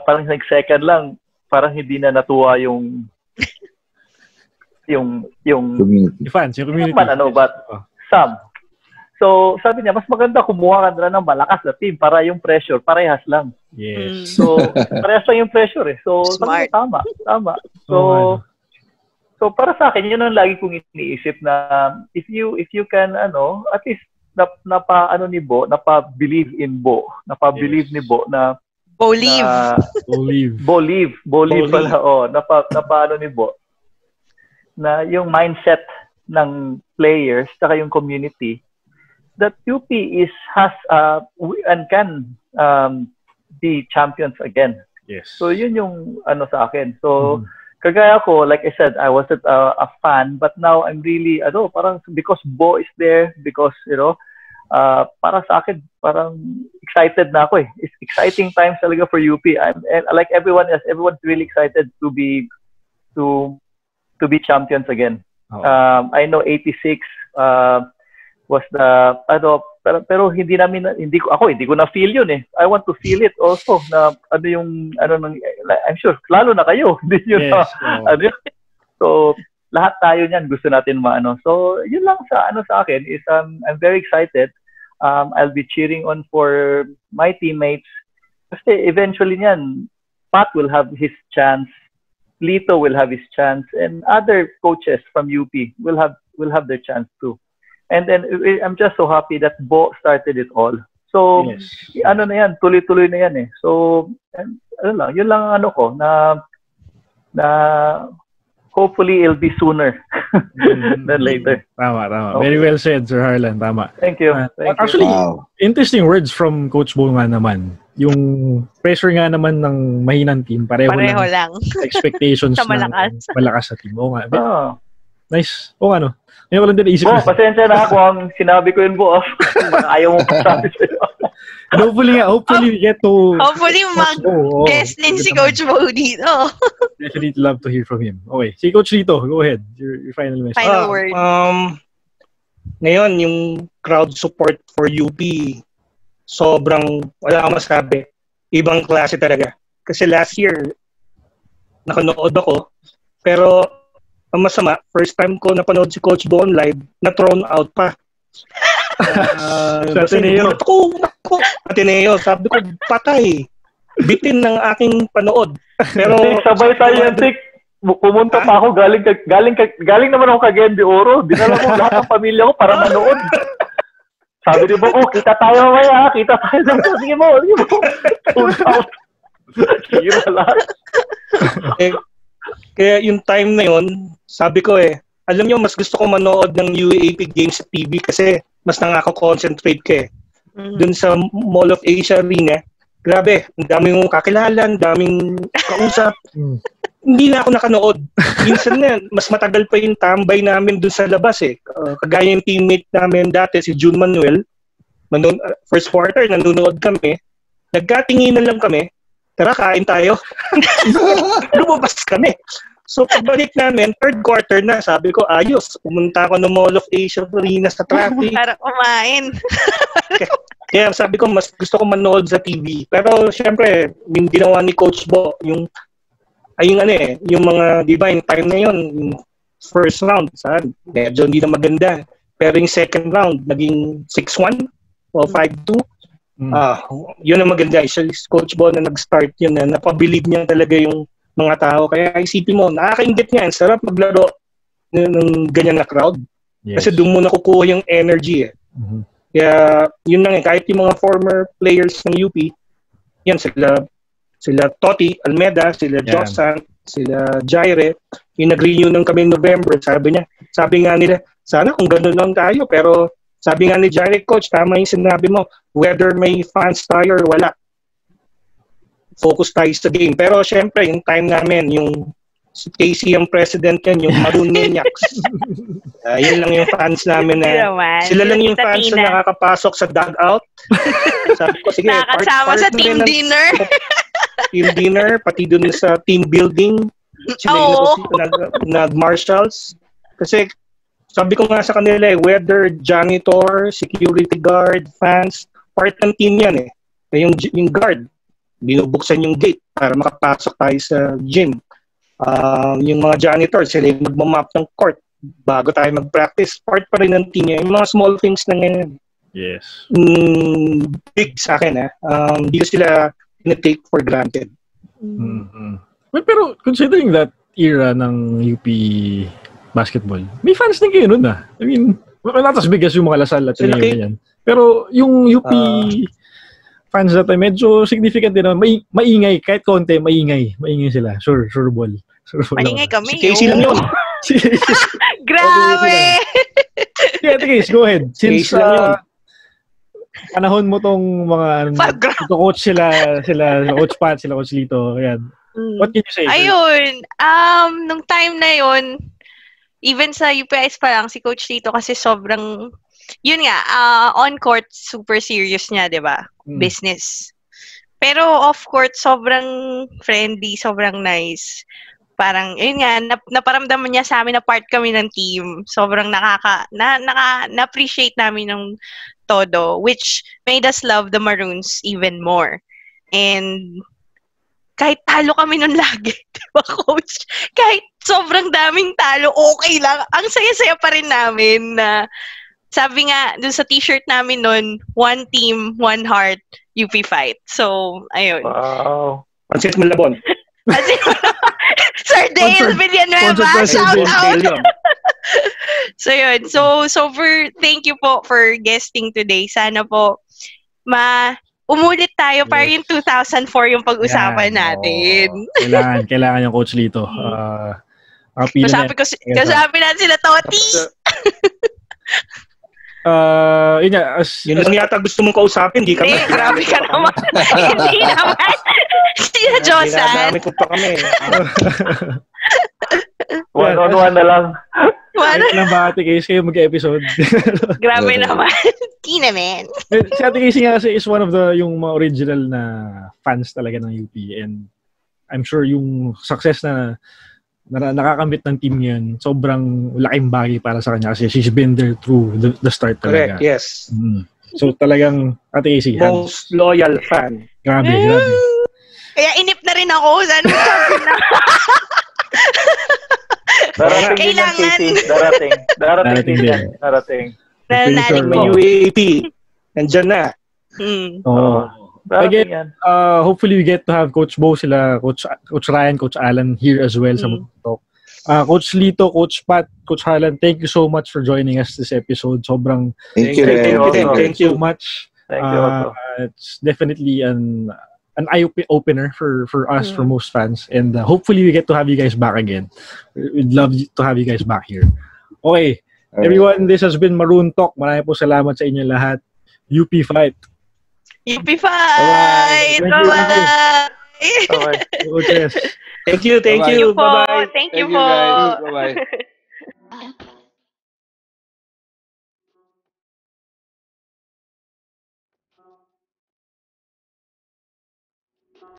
parang nag-second lang, parang hindi na natuwa yung community. Fans, yung community. But some. So, sabi niya, mas maganda kumuha ka na ng malakas na team para yung pressure, parehas lang. Yes. So, parehas lang yung pressure eh. So, smart. Tama. So, para sa akin, yun ang lagi kong iniisip na if you can, at least, ni Bo, napa-believe in Bo. Napa-believe ni Bo na Bolieve pala, napa-ano ni Bo. Na yung mindset ng players, saka yung community, that UP has and can be champions again. Yes. So yun yung sa akin. So kagaya ko, like I said, I wasn't a fan, but now I'm really parang because Bo is there, because para sa akin parang excited na ako eh. It's exciting times talaga for UP. And like everyone else, everyone's really excited to be champions again. Oh. I know 86 was the pero hindi ko na feel yun eh. I want to feel it also na I'm sure lalo na kayo hindi yun so lahat tayo niyan gusto natin maano. So yun lang sa akin is I'm very excited. I'll be cheering on for my teammates kasi eventually niyan Pat will have his chance, Lito will have his chance, and other coaches from UP will have their chance too. And then I'm just so happy that Bo started it all. So na yan, tuloy-tuloy na yan eh. So yun lang ko na hopefully it'll be sooner than later. Tama. Okay. Very well said, Sir Harlan. Tama. Thank you. Actually, interesting words from Coach Bo nga naman. Yung pressure nga naman ng mahinang team, pareho lang. Expectations sa malakas. Malakas sa team. Oo nga. Nice. Oo nga, Ngayon ko lang din naisip. Bo, pasensya na ako ang sinabi ko yun, Bo. Ayaw mo pasabi sa'yo. Hopefully we get to... Hopefully mag-guest din si Coach Bo dito. Definitely love to hear from him. Okay. Si Coach Lito, go ahead. Your final message. Final word. Ngayon, yung crowd support for UP, sobrang, wala akong masabi. Ibang klase talaga. Kasi last year, nakanood ako, pero ang masama, first time ko napanood si Coach Bo on live, na-thrown out pa. Ateneo. Ateneo, sabi ko, patay. Bitin ng aking panood. Pero sabay tayo yan, Tik. Pumunta pa ako, galing naman ako kay Gendy Oro. Dinala ko lahat ng pamilya ko para manood. Sabi ni Bo, kita tayo mamaya, kita tayo. Sige mo. Pull out. Sige lahat. Kaya yung time na yun, sabi ko alam nyo, mas gusto ko manood ng UAAP games sa TV kasi mas nakaka-concentrate ka Dun sa Mall of Asia Arena, grabe, ang daming mong kakilala, ang daming kausap. Hindi na ako nakanood. Minsan na, mas matagal pa yung tambay namin dun sa labas eh. Kagaya yung teammate namin dati, si June Manuel, first quarter, nanonood kami. Nagkatinginan lang kami, tara, kain tayo. Lumabas kami. So, pagbalik namin, third quarter na, sabi ko, ayos. Pumunta ako ng Mall of Asia Arena sa traffic. Para kumain. Kaya sabi ko, mas gusto ko manood sa TV. Pero, syempre, yung ginawa ni Coach Bo, yung mga, di ba, yung time na yun, yung first round, medyo hindi na maganda. Pero yung second round, naging 6-1 o 5-2. Yun ang maganda. Coach Bo na nag-start yun, na napabilib niya talaga yung mga tao. Kaya isipin mo, nakakaingit niya. Sarap maglaro ng ganyan na crowd. Yes. Kasi doon mo nakukuha yung energy eh. Mm-hmm. Kaya yun lang eh. Kahit yung mga former players ng UP, yan sila Totti Almeida, sila Josan, sila Jaire, yung nag-renew ng kami in November, sabi nga nila, sana kung gano'n lang tayo, pero sabi nga ni Jaire, Coach, tama yung sinabi mo, whether may fans tayo or wala, focus tayo sa game. Pero syempre, yung time namin, yung si Casey ang president yan, yung Maroon Maniacs. Yun lang yung fans namin sila lang yung fans na nakakapasok sa dugout. Sabi ko, sige, nakakasama sa team dinner. Team dinner, pati dun sa team building. Sila nag-marshals. Kasi sabi ko nga sa kanila whether janitor, security guard, fans, part ng team yan eh. Yung guard, binubuksan yung gate para makapasok tayo sa gym. Yung mga janitor, sila yung magmamap ng court bago tayo mag-practice. Part pa rin ng team yan. Yung mga small things na ngayon. Yes. Big sa akin hindi ko sila na-take for granted. Mm-hmm. Well, pero considering that era ng UP basketball, may fans din kayo nun I mean, not as big as yung mga Lasal at yan. Pero yung UP fans that time, medyo significant din naman. Maingay, kahit konti, maingay sila. Sure ball. Maingay kami. Si Casey lang yun. Grabe! Yeah, Casey, go ahead. Since panahon mo tong mga coach sila Coach Pat, sila Coach Lito, ayan. What can you say? Ayun, nung time na yun, even sa UPS pa lang, si Coach Lito kasi sobrang, yun nga, on court, super serious niya, di ba? Business. Pero off court, sobrang friendly, sobrang nice. Parang, yun nga, naparamdaman niya sa amin na part kami ng team. Sobrang na-appreciate namin ng todo, which made us love the Maroons even more. And kahit talo kami nun lagi, di ba, Coach? Kahit sobrang daming talo, okay lang. Ang saya-saya pa rin namin na sabi nga, dun sa t-shirt namin nun, one team, one heart, UP fight. So, ayun. Wow. Pansit Malabon. Sir Dale Villanueva, shout out! So yun. So thank you po for guesting today. Sana po umulit tayo para yung 2004 yung pag-usapan natin. Kailangan yung Coach Lito. Kasabi natin sila Totti. Yun lang yata gusto mong kausapin, di kami. Grabe ka naman. Hindi naman. Sila Josan. Ginamit ko pa kami. One-on-one na lang. Kahit lang ba Ate Casey kayo mag-episode? Grabe naman. Di naman. Si Ate Casey nga kasi is one of yung mga original na fans talaga ng UP, and I'm sure yung success na nakakamit ng team ngayon, sobrang laking bagay para sa kanya kasi she's been there through the start talaga. Correct, yes. So talagang Ate Casey, most loyal fan. Grabe. Kaya inip na rin ako. Sana sabi na. Darating din. May UAP. Nandyan na. Again, hopefully we get to have Coach Bo, sila Coach Ryan, Coach Alan here as well sa Talk. Coach Lito, Coach Pat, Coach Harlan, thank you so much for joining us this episode. Sobrang thank you so much. Thank you. It's definitely an eye-opener for us, for most fans. And hopefully we get to have you guys back again. We'd love to have you guys back here. Okay, everyone, this has been Maroon Talk. Maraming po salamat sa inyo lahat. UP Fight! UP fight! Bye-bye! Thank you. Bye-bye. Bye-bye. Thank you po. Guys. Bye-bye.